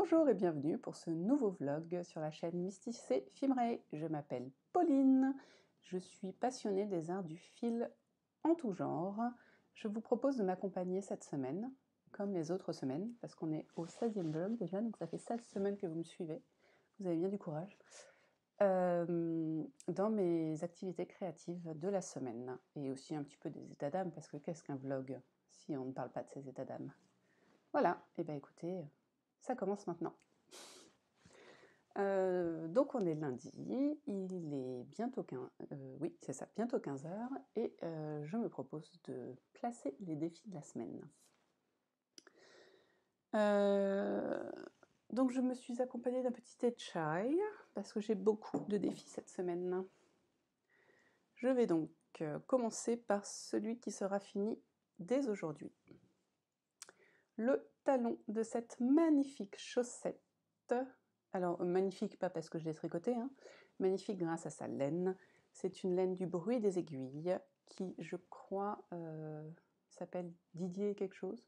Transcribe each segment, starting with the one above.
Bonjour et bienvenue pour ce nouveau vlog sur la chaîne Mysticé Filmray. Je m'appelle Pauline, je suis passionnée des arts du fil en tout genre. Je vous propose de m'accompagner cette semaine, comme les autres semaines, parce qu'on est au 16e vlog déjà, donc ça fait 16 semaines que vous me suivez. Vous avez bien du courage. Dans mes activités créatives de la semaine, et aussi un petit peu des états d'âme, parce que qu'est-ce qu'un vlog si on ne parle pas de ses états d'âme? Voilà, et bien écoutez, ça commence maintenant. Donc on est lundi, il est bientôt 15, oui c'est ça, bientôt 15 h, et je me propose de placer les défis de la semaine. Donc je me suis accompagnée d'un petit thé chai, parce que j'ai beaucoup de défis cette semaine. Je vais donc commencer par celui qui sera fini dès aujourd'hui. Le talon de cette magnifique chaussette. Alors, magnifique, pas parce que je l'ai tricoté, hein, magnifique grâce à sa laine. C'est une laine du bruit des aiguilles qui, je crois, s'appelle Didier quelque chose.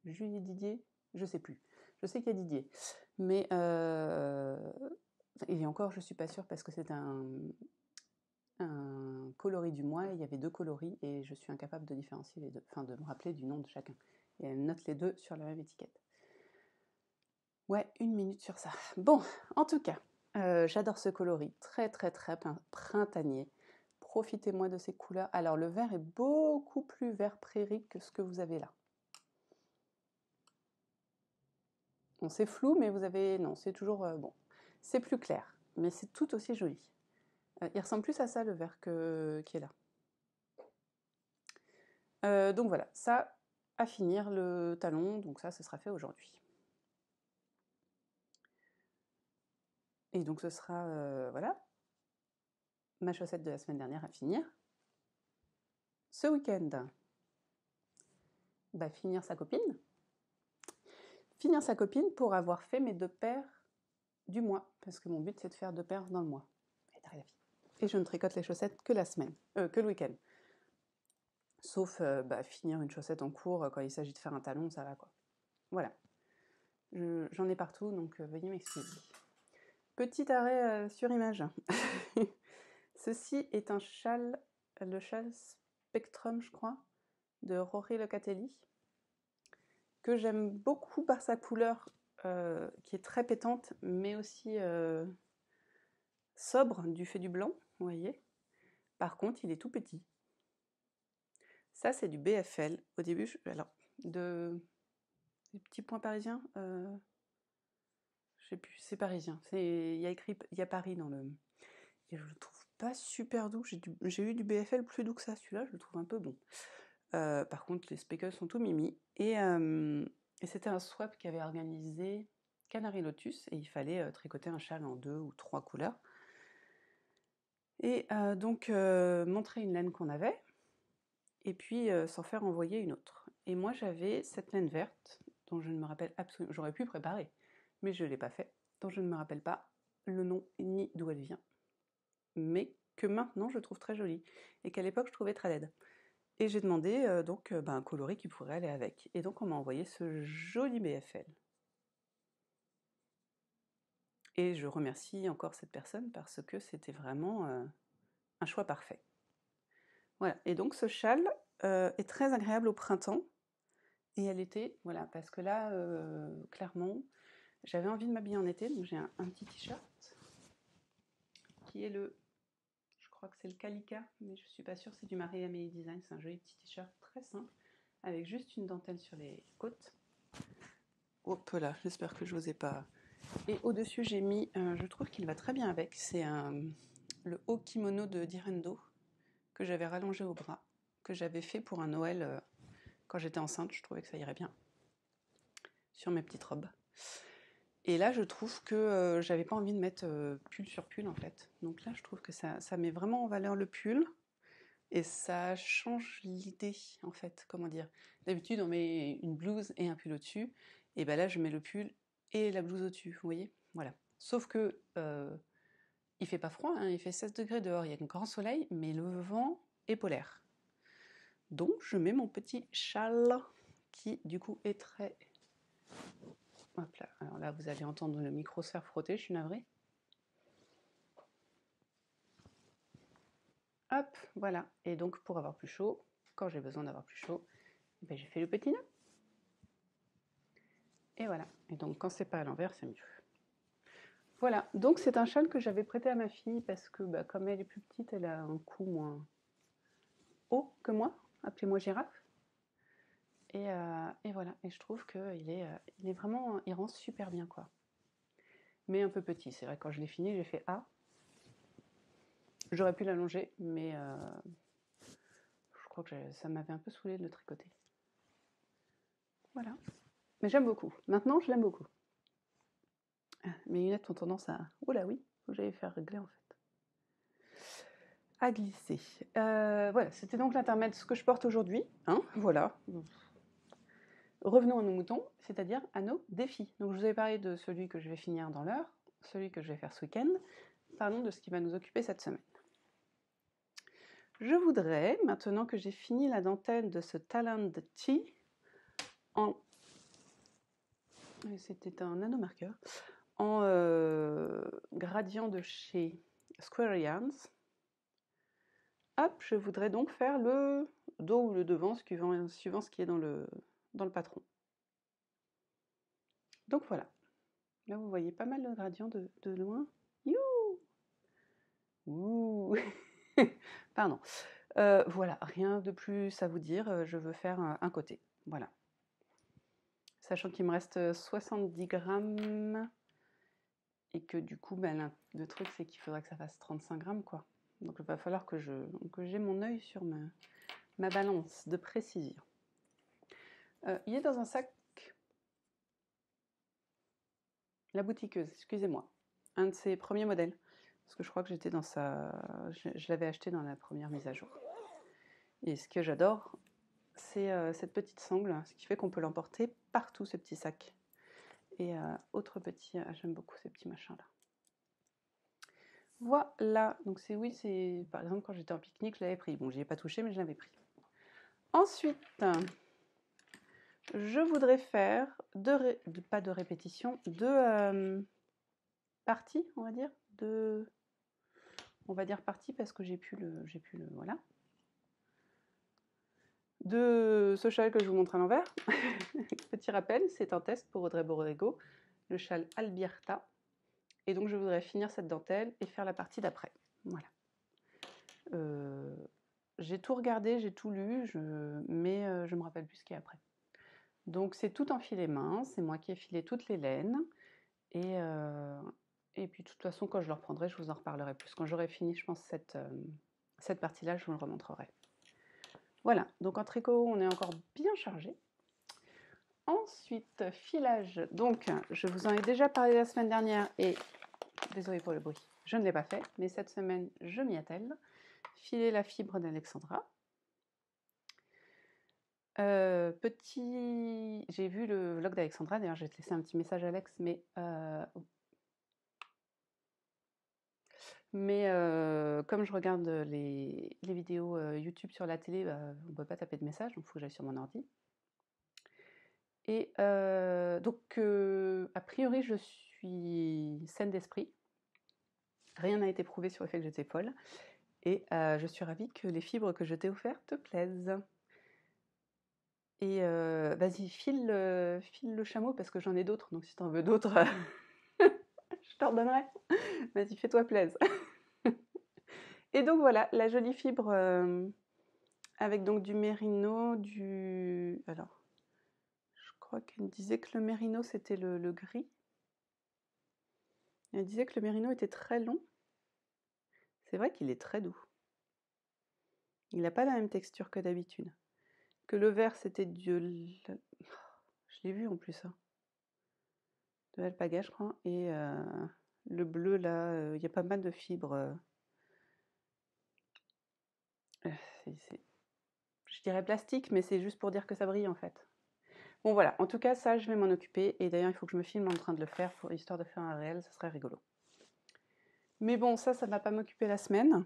Julie Didier, je sais plus. Je sais qu'il y a Didier. Mais, et encore, je suis pas sûre parce que c'est un coloris du mois, il y avait 2 coloris et je suis incapable de différencier les deux, enfin de me rappeler du nom de chacun. Et elle note les deux sur la même étiquette. Ouais, 1 minute sur ça. Bon, en tout cas, j'adore ce coloris, très printanier. Profitez-moi de ces couleurs. Alors le vert est beaucoup plus vert prairie que ce que vous avez là. Bon, c'est flou, mais vous avez... Non, c'est toujours... bon, c'est plus clair, mais c'est tout aussi joli. Il ressemble plus à ça, le vert, qui est là. Donc voilà, ça, à finir, le talon, donc ça, ce sera fait aujourd'hui. Et donc ce sera, voilà, ma chaussette de la semaine dernière à finir. Ce week-end, bah, finir sa copine. Finir sa copine pour avoir fait mes 2 paires du mois, parce que mon but c'est de faire 2 paires dans le mois. Et je ne tricote les chaussettes que la semaine, que le week-end. Sauf bah, finir une chaussette en cours, quand il s'agit de faire un talon, ça va quoi. Voilà. J'en ai partout, donc veuillez m'excuser. Petit arrêt sur image. Ceci est un châle, le châle Spectrum, je crois, de Rory Locatelli, que j'aime beaucoup par sa couleur qui est très pétante, mais aussi sobre du fait du blanc, vous voyez. Par contre, il est tout petit. Ça, c'est du BFL. Au début, alors, des petits points parisiens, je sais plus, c'est parisien. Il y a écrit, il y a Paris dans le... Et je le trouve pas super doux. J'ai eu du BFL plus doux que ça. Celui-là, je le trouve un peu bon. Par contre, les speckles sont tout mimi. Et c'était un swap qu'avait organisé Canary Lotus. Et il fallait tricoter un châle en 2 ou 3 couleurs. Et donc, montrer une laine qu'on avait. Et puis, s'en faire envoyer une autre. Et moi, j'avais cette laine verte, dont je ne me rappelle absolument... J'aurais pu préparer, mais je ne l'ai pas fait. Dont je ne me rappelle pas le nom ni d'où elle vient. Mais que maintenant je trouve très jolie, et qu'à l'époque je trouvais très laide. Et j'ai demandé donc un coloris qui pourrait aller avec. Et donc on m'a envoyé ce joli BFL. Et je remercie encore cette personne parce que c'était vraiment un choix parfait. Voilà, et donc ce châle est très agréable au printemps et à l'été, voilà, parce que là, clairement, j'avais envie de m'habiller en été, donc j'ai un petit t-shirt qui est le... Je crois que c'est le Calica, mais je suis pas sûre, c'est du Marie Amélie Design, c'est un joli petit t-shirt très simple, avec juste une dentelle sur les côtes. Hop là, j'espère que je vous ai pas... Et au-dessus, j'ai mis, je trouve qu'il va très bien avec, c'est le haut kimono de Direndo, que j'avais rallongé au bras, que j'avais fait pour un Noël quand j'étais enceinte, je trouvais que ça irait bien sur mes petites robes. Et là, je trouve que j'avais pas envie de mettre pull sur pull en fait. Donc là, je trouve que ça met vraiment en valeur le pull. Et ça change l'idée, en fait, comment dire. D'habitude, on met une blouse et un pull au-dessus. Et ben là, je mets le pull et la blouse au-dessus, vous voyez. Voilà. Sauf que il fait pas froid, hein, il fait 16 degrés dehors, il y a un grand soleil, mais le vent est polaire. Donc, je mets mon petit châle qui, du coup, est très Hop là, alors là, vous allez entendre le micro se faire frotter, je suis navrée. Hop, voilà. Et donc, pour avoir plus chaud, quand j'ai besoin d'avoir plus chaud, ben, j'ai fait le petit nœud. Et voilà. Et donc, quand c'est pas à l'envers, c'est mieux. Voilà. Donc, c'est un châle que j'avais prêté à ma fille parce que, bah, comme elle est plus petite, elle a un cou moins haut que moi. Appelez-moi girafe. Et voilà. Et je trouve qu'il est vraiment, il rend super bien, quoi. Mais un peu petit. C'est vrai, quand je l'ai fini, j'ai fait A. J'aurais pu l'allonger, mais je crois que ça m'avait un peu saoulé de le tricoter. Voilà. Mais j'aime beaucoup. Maintenant, je l'aime beaucoup. Mes lunettes ont tendance à... Oh là oui, faut que j'aille faire régler en fait. À glisser. Voilà, c'était donc l'intermède, ce que je porte aujourd'hui. Hein, voilà. Revenons à nos moutons, c'est-à-dire à nos défis. Donc je vous avais parlé de celui que je vais finir dans l'heure, celui que je vais faire ce week-end. Parlons de ce qui va nous occuper cette semaine. Je voudrais, maintenant que j'ai fini la dentelle de ce Talent Tea, c'était un nanomarqueur, en gradient de chez Square Yarns. Hop, je voudrais donc faire le dos ou le devant, suivant ce qui est dans le patron. Donc voilà. Là, vous voyez pas mal le gradient de loin. Youhou! Ouh! Pardon. Voilà, rien de plus à vous dire. Je veux faire un côté. Voilà. Sachant qu'il me reste 70 grammes et que du coup, ben, le truc, c'est qu'il faudrait que ça fasse 35 grammes, quoi. Donc il va falloir que j'ai mon œil sur ma balance de précision. Il est dans un sac, la boutiqueuse, excusez-moi, un de ses premiers modèles, parce que je crois que j'étais dans je l'avais acheté dans la première mise à jour. Et ce que j'adore, c'est cette petite sangle, ce qui fait qu'on peut l'emporter partout, ce petit sac. Et autre petit, j'aime beaucoup ces petits machins-là. Voilà, donc c'est par exemple quand j'étais en pique-nique, je l'avais pris. Bon, j'y ai pas touché, mais je l'avais pris. Ensuite, je voudrais faire pas de répétition, de parties, on va dire, partie parce que j'ai pu le, voilà. De ce châle que je vous montre à l'envers. Petit rappel, c'est un test pour Audrey Borrego, le châle Albierta. Et donc je voudrais finir cette dentelle et faire la partie d'après. Voilà. J'ai tout regardé, j'ai tout lu, mais je me rappelle plus ce qu'il y a après. Donc c'est tout en filet mince, c'est moi qui ai filé toutes les laines. Et puis de toute façon, quand je le reprendrai, je vous en reparlerai plus. Quand j'aurai fini, je pense, cette partie-là, je vous le remontrerai. Voilà, donc en tricot, on est encore bien chargé. Ensuite, filage. Donc, je vous en ai déjà parlé la semaine dernière et, désolé pour le bruit, je ne l'ai pas fait, mais cette semaine, je m'y attelle. Filer la fibre d'Alexandra. J'ai vu le vlog d'Alexandra, d'ailleurs, je vais te laisser un petit message, Alex, mais comme je regarde les vidéos YouTube sur la télé, on ne peut pas taper de message, donc il faut que j'aille sur mon ordi. Et donc, a priori, je suis saine d'esprit. Rien n'a été prouvé sur le fait que j'étais folle. Et je suis ravie que les fibres que je t'ai offertes te plaisent. Et vas-y, file le chameau parce que j'en ai d'autres. Donc si tu en veux d'autres, je t'en donnerai. Vas-y, fais-toi plaisir. Et donc voilà, la jolie fibre avec donc du mérino, Alors, je crois qu'elle disait que le mérino c'était le gris. Elle disait que le mérino était très long. C'est vrai qu'il est très doux. Il n'a pas la même texture que d'habitude. Que le vert c'était du... Je l'ai vu en plus, ça. De l'alpaga, je crois. Et le bleu, là, il y a pas mal de fibres. Je dirais plastique, mais c'est juste pour dire que ça brille, en fait. Bon, voilà. En tout cas, ça, je vais m'en occuper. Et d'ailleurs, il faut que je me filme en train de le faire, histoire de faire un réel. Ça serait rigolo. Mais bon, ça ne va pas m'occuper la semaine.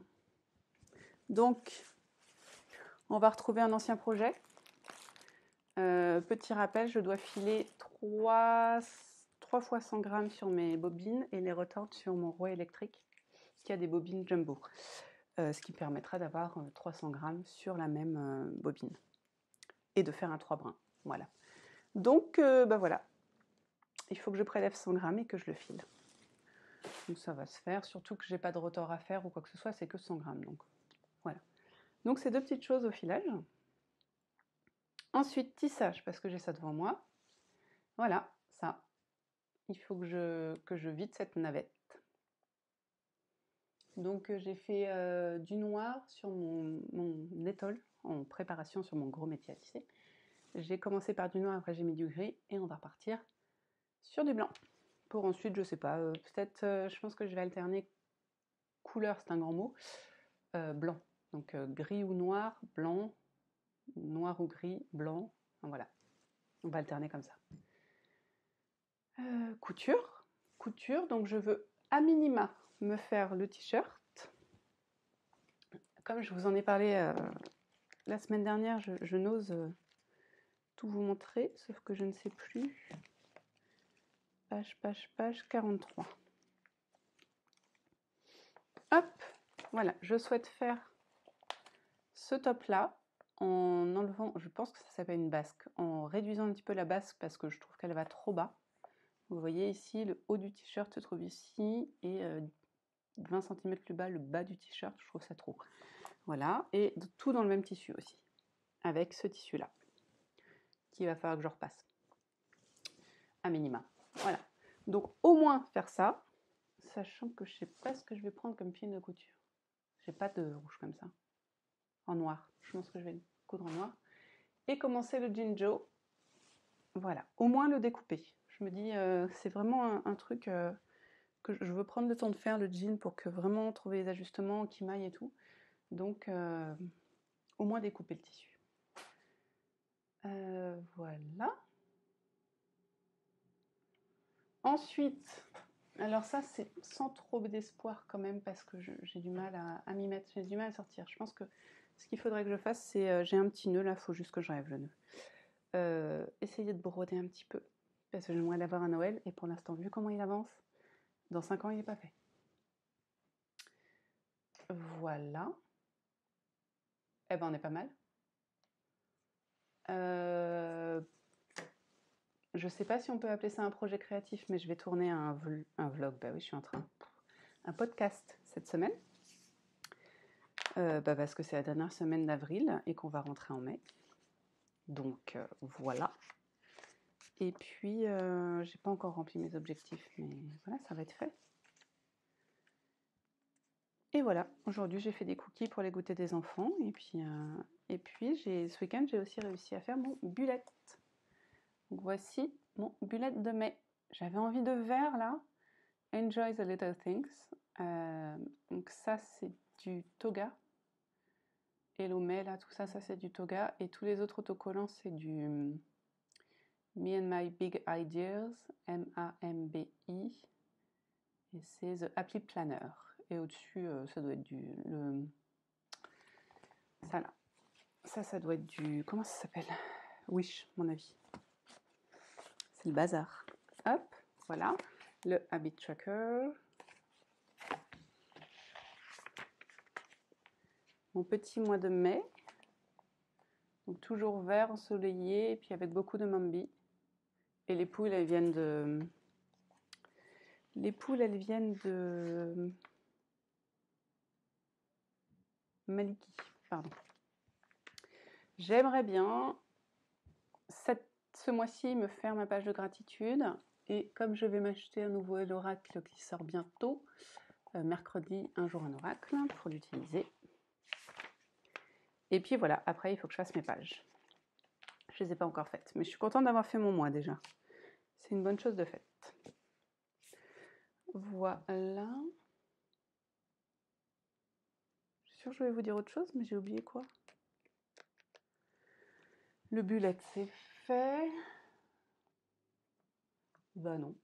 Donc, on va retrouver un ancien projet. Petit rappel, je dois filer 3 fois 100 grammes sur mes bobines et les retords sur mon rouet électrique qui a des bobines jumbo. Ce qui permettra d'avoir 300 grammes sur la même bobine et de faire un 3 brins. Voilà. Donc voilà, il faut que je prélève 100 grammes et que je le file. Donc ça va se faire, surtout que j'ai pas de retors à faire ou quoi que ce soit, c'est que 100 grammes. Donc voilà. Donc ces deux petites choses au filage. Ensuite, tissage, parce que j'ai ça devant moi. Voilà, ça. Il faut que je vide cette navette. Donc j'ai fait du noir sur mon étole en préparation sur mon gros métier à tisser. J'ai commencé par du noir, après j'ai mis du gris et on va repartir sur du blanc. Pour ensuite, je sais pas, peut-être, je pense que je vais alterner couleur, c'est un grand mot, blanc. Donc gris ou noir, blanc, noir ou gris, blanc, voilà. On va alterner comme ça. Couture, donc je veux à minima me faire le t-shirt. Comme je vous en ai parlé la semaine dernière, je n'ose tout vous montrer, sauf que je ne sais plus. Page 43. Hop, voilà, je souhaite faire ce top-là en enlevant, je pense que ça s'appelle une basque, en réduisant un petit peu la basque parce que je trouve qu'elle va trop bas. Vous voyez ici, le haut du t-shirt se trouve ici et 20 cm plus bas, le bas du t-shirt, je trouve ça trop. Voilà, et tout dans le même tissu aussi, avec ce tissu-là, qu'il va falloir que je repasse, à minima. Voilà, donc au moins faire ça, sachant que je ne sais pas ce que je vais prendre comme fil de couture. J'ai pas de rouge comme ça, en noir. Je pense que je vais le coudre en noir. Et commencer le jean Joe. Voilà, au moins le découper. Je me dis, c'est vraiment un truc que je veux prendre le temps de faire, le jean, pour que vraiment trouver les ajustements qui maillent et tout. Donc, au moins découper le tissu. Voilà. Ensuite, alors ça, c'est sans trop d'espoir quand même, parce que j'ai du mal à m'y mettre, j'ai du mal à sortir. Je pense que ce qu'il faudrait que je fasse, c'est, j'ai un petit nœud là, il faut juste que j'enlève le nœud. Essayer de broder un petit peu, parce que j'aimerais l'avoir à Noël, et pour l'instant, vu comment il avance, dans 5 ans, il n'est pas fait. Voilà. Eh ben, on est pas mal. Je sais pas si on peut appeler ça un projet créatif, mais je vais tourner un vlog. Bah oui, je suis en train. Un podcast cette semaine. Parce que c'est la dernière semaine d'avril et qu'on va rentrer en mai. Donc voilà. Et puis, j'ai pas encore rempli mes objectifs, mais voilà, ça va être fait. Et voilà, aujourd'hui j'ai fait des cookies pour les goûter des enfants. Et puis ce week-end, j'ai aussi réussi à faire mon bullet. Donc voici mon bullet de mai. J'avais envie de vert là. Enjoy the little things. Donc ça, c'est du toga. Hello May, là, tout ça, c'est du toga. Et tous les autres autocollants, c'est du Me and My Big Ideas, M-A-M-B-I. Et c'est The Happy Planner. Et au-dessus, ça doit être ça là. Ça doit être du... Comment ça s'appelle? Wish, mon avis. C'est le bazar. Hop, voilà. Le Habit Tracker. Mon petit mois de mai. Donc toujours vert, ensoleillé, et puis avec beaucoup de mambi. Et les poules, elles viennent de... Maliki, pardon. J'aimerais bien, ce mois-ci, me faire ma page de gratitude. Et comme je vais m'acheter un nouveau oracle qui sort bientôt, mercredi, un jour un oracle, pour l'utiliser. Et puis voilà, après, il faut que je fasse mes pages. Je ne les ai pas encore faites, mais je suis contente d'avoir fait mon mois déjà. C'est une bonne chose de faite. Voilà. Je suis sûre que je vais vous dire autre chose, mais j'ai oublié quoi. Le bullet, c'est fait. Bah non.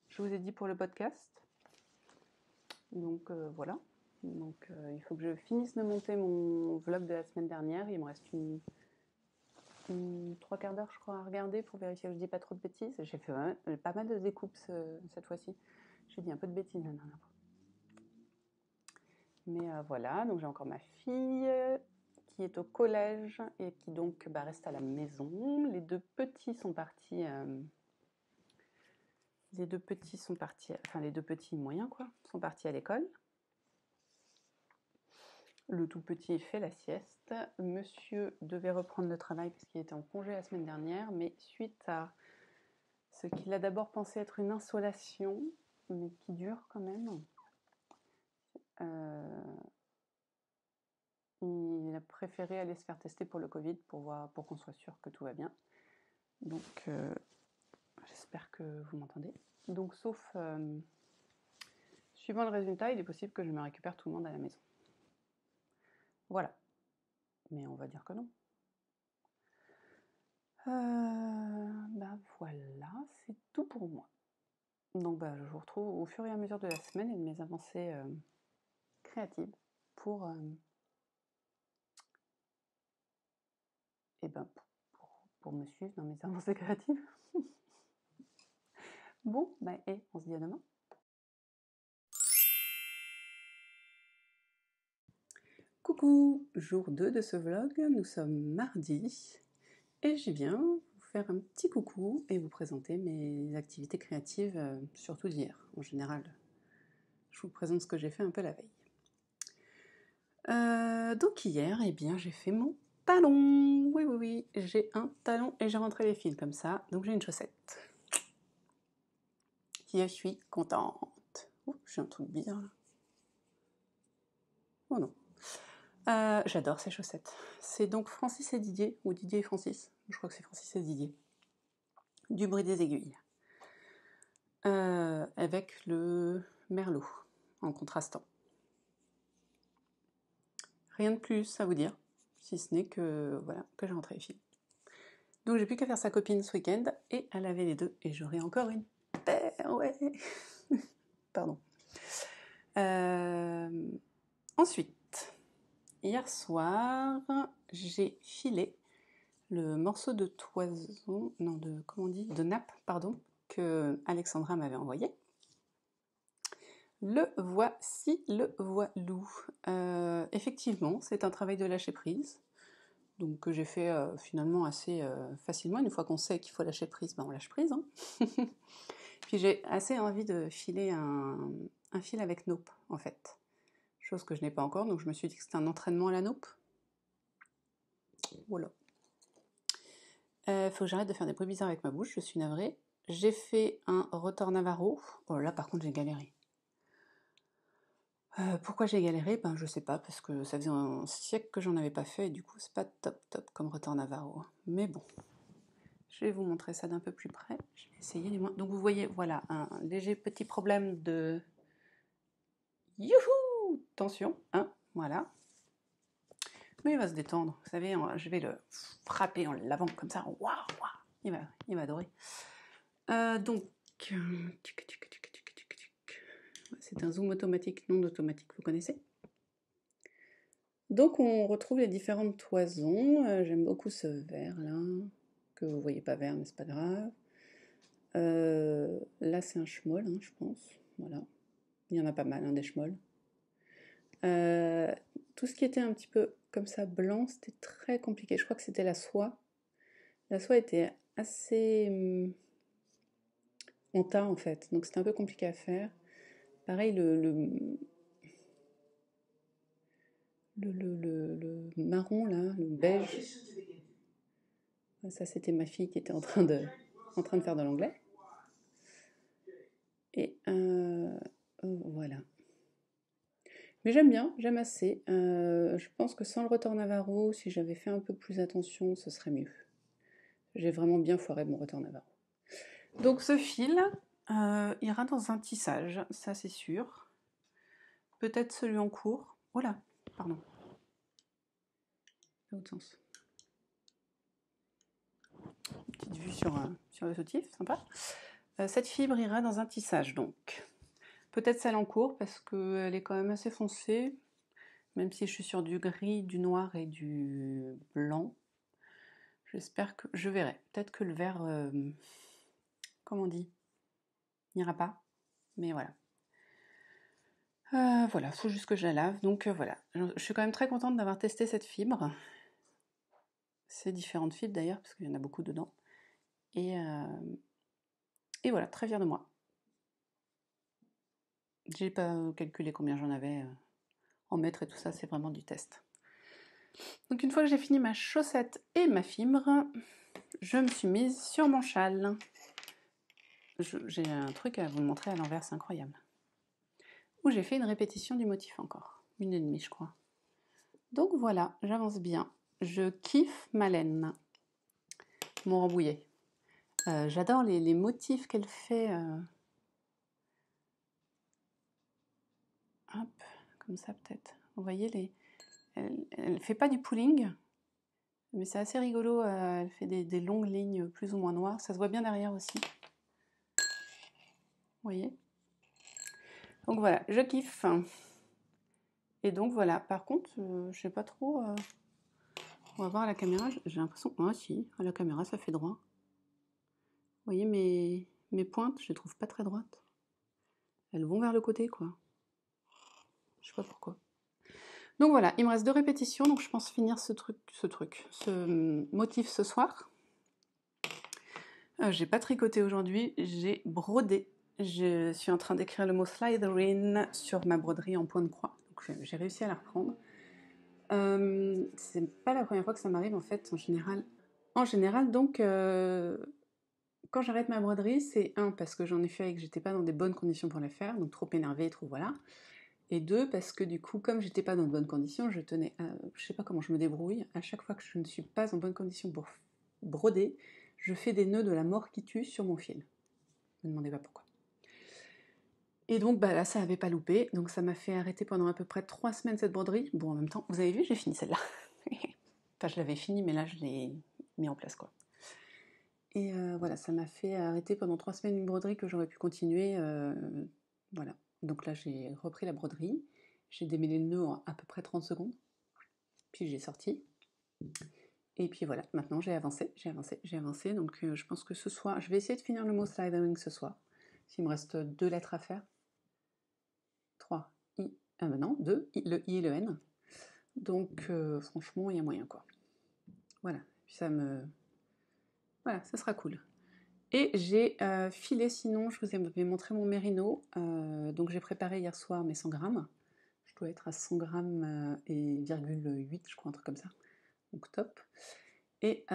Je vous ai dit pour le podcast. Donc voilà. Donc il faut que je finisse de monter mon vlog de la semaine dernière. Il me reste 3 quarts d'heure, je crois, à regarder pour vérifier que je dis pas trop de bêtises. J'ai fait pas mal de découpes cette fois-ci. J'ai dit un peu de bêtises la dernière fois. Mais voilà, donc j'ai encore ma fille qui est au collège et qui donc reste à la maison. Les deux petits sont partis. Les deux petits sont partis, enfin les deux petits moyens quoi, sont partis à l'école. Le tout petit fait la sieste. Monsieur devait reprendre le travail parce qu'il était en congé la semaine dernière, mais suite à ce qu'il a d'abord pensé être une insolation, mais qui dure quand même, il a préféré aller se faire tester pour le Covid pour qu'on soit sûr que tout va bien. Donc j'espère que vous m'entendez. Donc sauf suivant le résultat, il est possible que je me récupère tout le monde à la maison. Voilà. Mais on va dire que non. Voilà, c'est tout pour moi. Donc je vous retrouve au fur et à mesure de la semaine et de mes avancées créatives pour me suivre dans mes avancées créatives. Bon, on se dit à demain. Coucou, jour 2 de ce vlog, nous sommes mardi et je viens vous faire un petit coucou et vous présenter mes activités créatives, surtout d'hier. En général, je vous présente ce que j'ai fait un peu la veille. Donc hier, j'ai fait mon talon. Oui, j'ai un talon et j'ai rentré les fils comme ça, donc j'ai une chaussette. Je suis contente. Oh, j'ai un truc bizarre là. Oh non. J'adore ces chaussettes. C'est donc Francis et Didier, ou Didier et Francis, je crois que c'est Francis et Didier, du bruit des aiguilles. Avec le merlot, en contrastant. Rien de plus à vous dire, si ce n'est que, voilà, que j'ai rentré les fils. Donc j'ai plus qu'à faire sa copine ce week-end, et à laver les deux, et j'aurai encore une paire, ouais. Pardon. Ensuite, hier soir, j'ai filé le morceau de toison, non, de nappe, pardon, que Alexandra m'avait envoyé. Le voici, le voilou. Effectivement, c'est un travail de lâcher prise, donc que j'ai fait finalement assez facilement. Une fois qu'on sait qu'il faut lâcher prise, on lâche prise. Hein. Puis j'ai assez envie de filer un fil avec naupe, en fait. Chose que je n'ai pas encore, donc je me suis dit que c'était un entraînement à la naupe. Voilà. Faut que j'arrête de faire des bruits bizarres avec ma bouche, je suis navrée. J'ai fait un rotor Navarro. Oh là, par contre, j'ai galéré. Pourquoi j'ai galéré? Je sais pas, parce que ça faisait un siècle que j'en avais pas fait, et du coup, c'est pas top comme rotor Navarro. Mais bon, je vais vous montrer ça d'un peu plus près. Je vais essayer du moins. Donc vous voyez, voilà, un léger petit problème de... Youhou! Tension, hein, voilà. Mais il va se détendre, vous savez, je vais le frapper en l'avant comme ça, waouh, il va adorer. Donc, c'est un zoom automatique, non automatique, vous connaissez? Donc on retrouve les différentes toisons, j'aime beaucoup ce vert là, que vous voyez pas vert mais c'est pas grave. Là c'est un schmoll, hein, je pense, voilà, il y en a pas mal, des schmolls. Tout ce qui était un petit peu comme ça blanc, c'était très compliqué, je crois que c'était la soie. La soie était assez en tas en fait, donc c'était un peu compliqué à faire. Pareil, le marron là, le beige, ça c'était ma fille qui était en train de faire de l'anglais. Et voilà. Mais j'aime bien, j'aime assez. Je pense que sans le rotor Navarro, si j'avais fait un peu plus attention, ce serait mieux. J'ai vraiment bien foiré mon rotor Navarro. Donc ce fil ira dans un tissage, ça c'est sûr. Peut-être celui en cours. Oh là, pardon. Dans l'autre sens. Petite vue sur le soutif, sympa. Cette fibre ira dans un tissage donc. Peut-être celle en cours parce qu'elle est quand même assez foncée, même si je suis sur du gris, du noir et du blanc. J'espère que je verrai. Peut-être que le vert, comment on dit, n'ira pas. Mais voilà. Voilà, faut juste que je la lave. Donc voilà. Je suis quand même très contente d'avoir testé cette fibre. Ces différentes fibres d'ailleurs, parce qu'il y en a beaucoup dedans. Et voilà, très fière de moi. J'ai pas calculé combien j'en avais en mètres et tout ça, c'est vraiment du test. Donc une fois que j'ai fini ma chaussette et ma fibre, je me suis mise sur mon châle. J'ai un truc à vous montrer à l'envers, c'est incroyable. Où j'ai fait une répétition du motif encore. 1,5 je crois. Donc voilà, j'avance bien. Je kiffe ma laine. Mon Rambouillet. J'adore les motifs qu'elle fait. Hop, comme ça peut-être. Vous voyez, elle fait pas du pooling, mais c'est assez rigolo. Elle fait des longues lignes plus ou moins noires. Ça se voit bien derrière aussi. Vous voyez? Donc voilà, je kiffe. Et donc voilà, par contre, je sais pas trop. On va voir à la caméra. J'ai l'impression. Ah si, à la caméra ça fait droit. Vous voyez mes pointes, je les trouve pas très droites. Elles vont vers le côté quoi. Je sais pas pourquoi. Donc voilà, il me reste 2 répétitions, donc je pense finir ce motif ce soir. J'ai pas tricoté aujourd'hui, j'ai brodé. Je suis en train d'écrire le mot Slytherin sur ma broderie en point de croix. Donc j'ai réussi à la reprendre. C'est pas la première fois que ça m'arrive en fait, en général. En général, donc, quand j'arrête ma broderie, c'est parce que j'en ai fait et que j'étais pas dans des bonnes conditions pour la faire, donc trop énervée, trop voilà. Et 2, parce que du coup, comme j'étais pas dans de bonnes conditions, je tenais à, je sais pas comment je me débrouille, à chaque fois que je ne suis pas en bonne condition pour broder, je fais des nœuds de la mort qui tue sur mon fil. Ne me demandez pas pourquoi. Et donc bah là, ça avait pas loupé, donc ça m'a fait arrêter pendant à peu près 3 semaines cette broderie. Bon, en même temps, vous avez vu, j'ai fini celle-là. Enfin, je l'avais finie, mais là, je l'ai mis en place, quoi. Et voilà, ça m'a fait arrêter pendant 3 semaines une broderie que j'aurais pu continuer, voilà. Donc là, j'ai repris la broderie, j'ai démêlé le nœud en à peu près 30 secondes, puis j'ai sorti. Et puis voilà, maintenant j'ai avancé, donc je pense que ce soir, je vais essayer de finir le mot Slytherin ce soir. S'il me reste 2 lettres à faire. 3, I, non, 2, le I et le N. Donc franchement, il y a moyen quoi. Voilà, puis voilà, ça sera cool. Et j'ai filé, sinon je vous ai montré mon mérino, donc j'ai préparé hier soir mes 100 grammes. Je dois être à 100 grammes et 0,8 je crois, un truc comme ça. Donc top. Et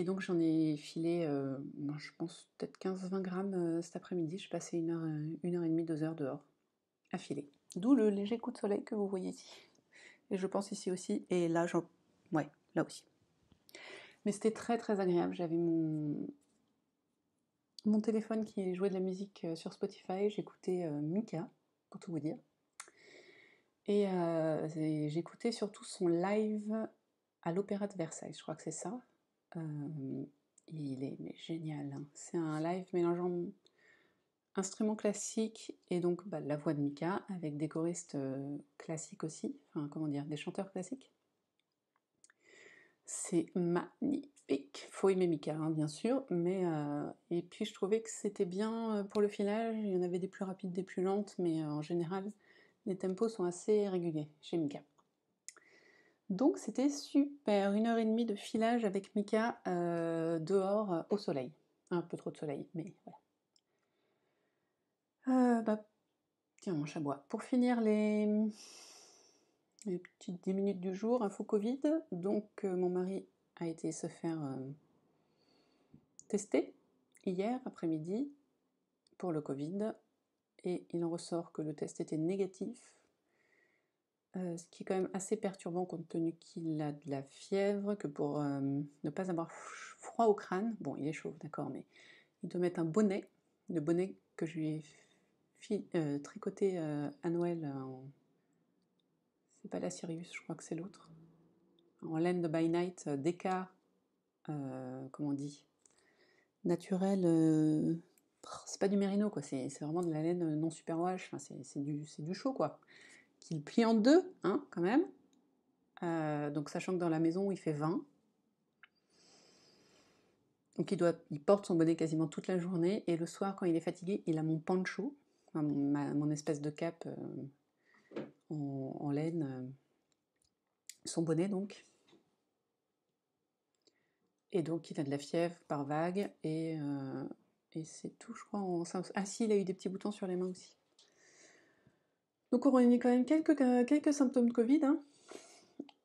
donc j'en ai filé, je pense peut-être 15-20 grammes cet après-midi. Je passais 1h30, 2 heures dehors à filer. D'où le léger coup de soleil que vous voyez ici. Et je pense ici aussi, et là, ouais, là aussi. Mais c'était très très agréable. J'avais mon téléphone qui jouait de la musique sur Spotify. J'écoutais Mika, pour tout vous dire. Et j'écoutais surtout son live à l'Opéra de Versailles, je crois que c'est ça. Il est génial. Hein. C'est un live mélangeant instruments classiques et donc la voix de Mika avec des choristes classiques aussi. Enfin, comment dire, des chanteurs classiques. C'est magnifique. Faut aimer Mika, hein, bien sûr. Mais et puis je trouvais que c'était bien pour le filage. Il y en avait des plus rapides, des plus lentes, mais en général, les tempos sont assez réguliers chez Mika. Donc c'était super, 1h30 de filage avec Mika dehors au soleil. Un peu trop de soleil, mais voilà. Tiens, mon chabois. Pour finir les petites 10 minutes du jour, info Covid. Donc mon mari a été se faire tester hier après-midi pour le Covid et il en ressort que le test était négatif. Ce qui est quand même assez perturbant compte tenu qu'il a de la fièvre, que pour ne pas avoir froid au crâne, bon il est chaud d'accord, mais il doit mettre un bonnet, le bonnet que je lui ai tricoté à Noël c'est pas la Sirius, je crois que c'est l'autre, en laine de By Night, Deka, comment on dit, naturel, c'est pas du mérino quoi, c'est vraiment de la laine non superwash, enfin, c'est du chaud quoi, qu'il plie en deux, hein, quand même. Donc sachant que dans la maison il fait 20, Donc il porte son bonnet quasiment toute la journée, et le soir, quand il est fatigué, il a mon poncho, enfin, mon espèce de cape en laine, son bonnet donc. Et donc il a de la fièvre par vague, et c'est tout, je crois. Ah si, il a eu des petits boutons sur les mains aussi. Donc on réunit quand même quelques symptômes de Covid, hein.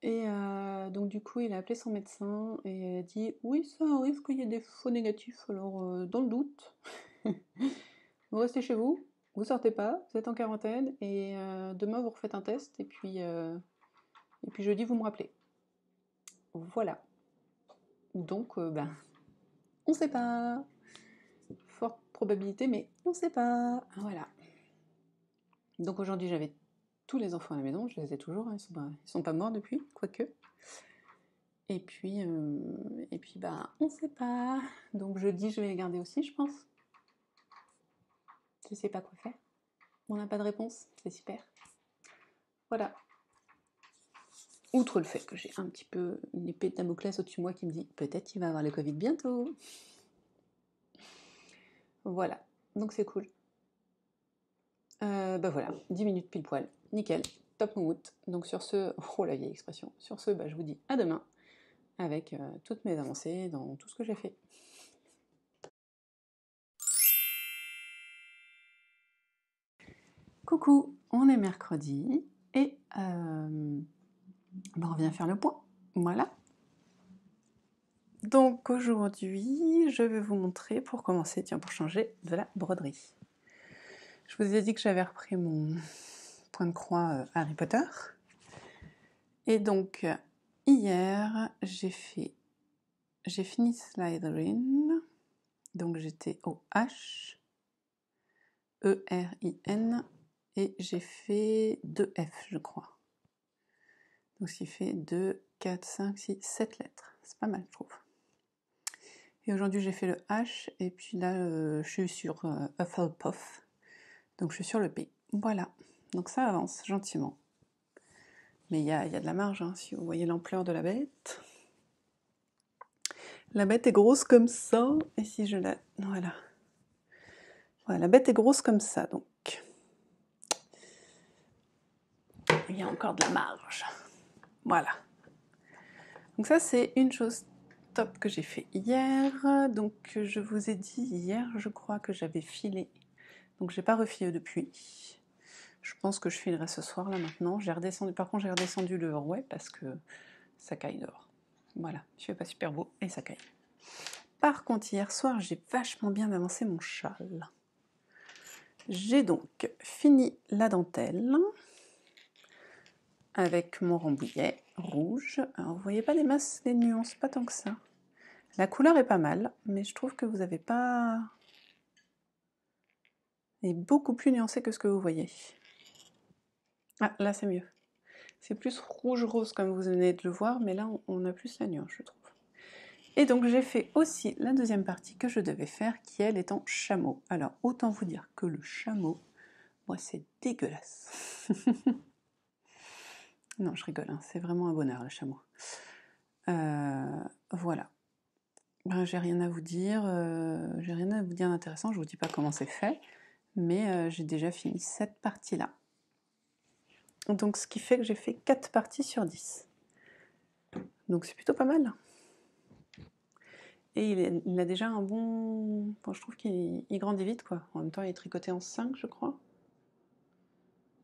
Et donc du coup, il a appelé son médecin et a dit « Oui, ça arrive qu'il y ait des faux négatifs, alors dans le doute, vous restez chez vous, vous sortez pas, vous êtes en quarantaine, et demain vous refaites un test, et puis jeudi vous me rappelez. » Voilà. Donc, on sait pas. Forte probabilité, mais on sait pas. Voilà. Donc aujourd'hui, j'avais tous les enfants à la maison, je les ai toujours, hein, ils sont pas morts depuis, quoique. Et puis, on sait pas. Donc jeudi, je vais les garder aussi, je pense. Je sais pas quoi faire. On n'a pas de réponse, c'est super. Voilà. Outre le fait que j'ai un petit peu une épée de Damoclès au-dessus de moi qui me dit peut-être qu'il va avoir le Covid bientôt. Voilà, donc c'est cool. Voilà, 10 minutes pile poil, nickel, top moumoute. Donc sur ce, oh la vieille expression, sur ce, je vous dis à demain avec toutes mes avancées dans tout ce que j'ai fait. Coucou, on est mercredi et on vient faire le point, voilà. Donc aujourd'hui, je vais vous montrer, pour commencer, pour changer, de la broderie. Je vous ai dit que j'avais repris mon point de croix Harry Potter. Et donc, hier, j'ai fini Slytherin. Donc j'étais au H, E-R-I-N, et j'ai fait 2 F, je crois. Donc ce qui fait 2, 4, 5, 6, 7 lettres. C'est pas mal, je trouve. Et aujourd'hui, j'ai fait le H, et puis là, je suis sur Hufflepuff. Donc je suis sur le P. Voilà. Donc ça avance gentiment. Mais il y a de la marge, hein, si vous voyez l'ampleur de la bête. La bête est grosse comme ça, et si je la... Voilà. Voilà, la bête est grosse comme ça, donc. Il y a encore de la marge. Voilà. Donc ça, c'est une chose top que j'ai fait hier. Donc je vous ai dit hier, je crois que j'avais filé. Donc j'ai pas refilé depuis. Je pense que je filerai ce soir là maintenant. Par contre, j'ai redescendu le rouet parce que ça caille dehors. Voilà, il fait pas super beau et ça caille. Par contre, hier soir, j'ai vachement bien avancé mon châle. J'ai donc fini la dentelle avec mon rambouillet rouge. Alors, vous voyez pas des masses, des nuances, pas tant que ça. La couleur est pas mal, mais je trouve que vous n'avez pas... Elle est beaucoup plus nuancée que ce que vous voyez. Ah, là c'est mieux. C'est plus rouge-rose comme vous venez de le voir, mais là on a plus la nuance, je trouve. Et donc j'ai fait aussi la deuxième partie que je devais faire, qui elle est en chameau. Alors autant vous dire que le chameau, moi c'est dégueulasse. Non, je rigole, hein, c'est vraiment un bonheur le chameau. Voilà. J'ai rien à vous dire, d'intéressant, je vous dis pas comment c'est fait, mais j'ai déjà fini cette partie-là. Donc ce qui fait que j'ai fait 4 parties sur 10. Donc c'est plutôt pas mal. Et il a déjà un bon... Enfin, je trouve qu'il grandit vite, quoi. En même temps, il est tricoté en 5, je crois.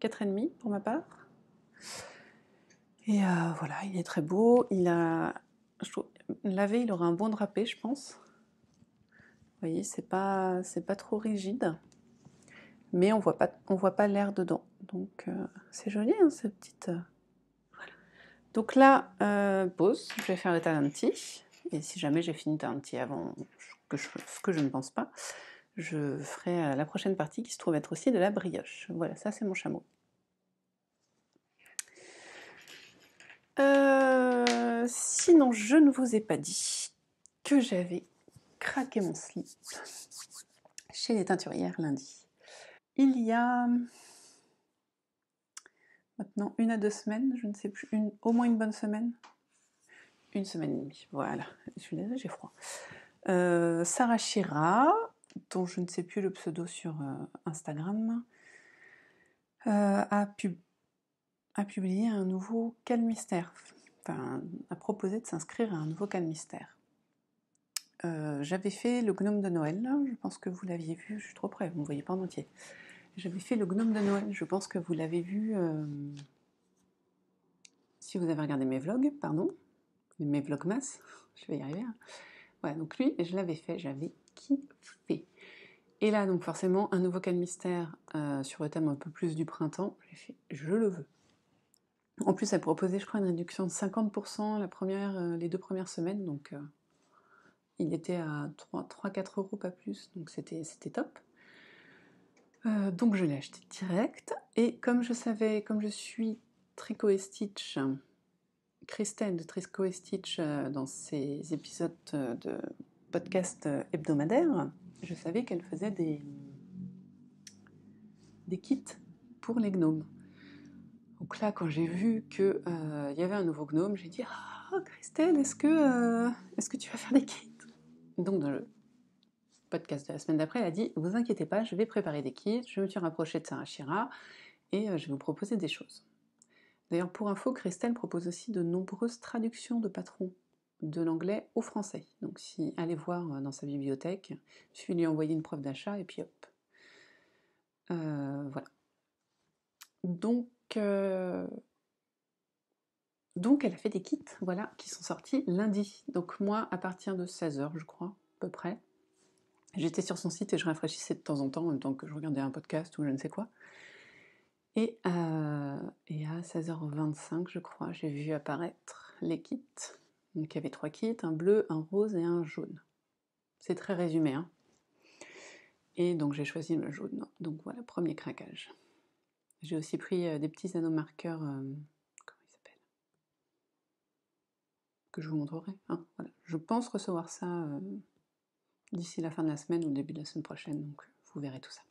4,5 pour ma part. Et voilà, il est très beau. Je trouve, lavé, il aura un bon drapé, je pense. Vous voyez, c'est pas trop rigide. Mais on voit pas l'air dedans. Donc c'est joli, hein, cette petite... Voilà. Donc là, pause, je vais faire le Talenti. Et si jamais j'ai fini Talenti avant, ce que je ne pense pas, je ferai la prochaine partie qui se trouve être aussi de la brioche. Voilà, ça c'est mon chameau. Sinon, je ne vous ai pas dit que j'avais craqué mon slip chez les teinturières lundi. Il y a maintenant 1 à 2 semaines, je ne sais plus, au moins une bonne semaine. 1 semaine et demie, voilà. Je suis désolée, j'ai froid. Sarah Shira, dont je ne sais plus le pseudo sur Instagram, a publié un nouveau calmystère, enfin a proposé de s'inscrire à un nouveau calmystère. J'avais fait le gnome de Noël, je pense que vous l'aviez vu, je suis trop près, vous ne me voyez pas en entier. J'avais fait le gnome de Noël, je pense que vous l'avez vu si vous avez regardé mes vlogs, pardon, mes vlogmas, je vais y arriver. Hein. Ouais, donc lui, je l'avais fait, j'avais kiffé. Et là, donc forcément, un nouveau calmystère sur le thème un peu plus du printemps, j'ai fait, je le veux. En plus, elle proposait, je crois, une réduction de 50% les 2 premières semaines, donc il était à 3-4 euros, pas plus, donc c'était top. Donc je l'ai acheté direct, et comme je suis Tricot et Stitch, Christelle de Tricot et Stitch dans ses épisodes de podcast hebdomadaires, je savais qu'elle faisait des kits pour les gnomes. Donc là, quand j'ai vu qu'il y avait un nouveau gnome, j'ai dit « Ah, Christelle, est-ce que tu vas faire des kits ?» Donc dans le podcast de la semaine d'après, elle a dit « Vous inquiétez pas, je vais préparer des kits, je me suis rapprochée de Sarah Shira et je vais vous proposer des choses. » D'ailleurs, pour info, Christelle propose aussi de nombreuses traductions de patrons de l'anglais au français. Donc allez voir dans sa bibliothèque, il suffit de lui envoyer une preuve d'achat et puis hop. Voilà. Donc elle a fait des kits, voilà, qui sont sortis lundi. Donc moi, à partir de 16h, je crois, à peu près, j'étais sur son site et je rafraîchissais de temps en temps, en même temps que je regardais un podcast ou je ne sais quoi. Et à 16h25, je crois, j'ai vu apparaître les kits. Donc il y avait 3 kits, un bleu, un rose et un jaune. C'est très résumé, hein. Et donc j'ai choisi le jaune. Donc voilà, premier craquage. J'ai aussi pris des petits anneaux marqueurs, comment ils s'appellent, que je vous montrerai. Hein, voilà. Je pense recevoir ça d'ici la fin de la semaine ou le début de la semaine prochaine, donc vous verrez tout ça.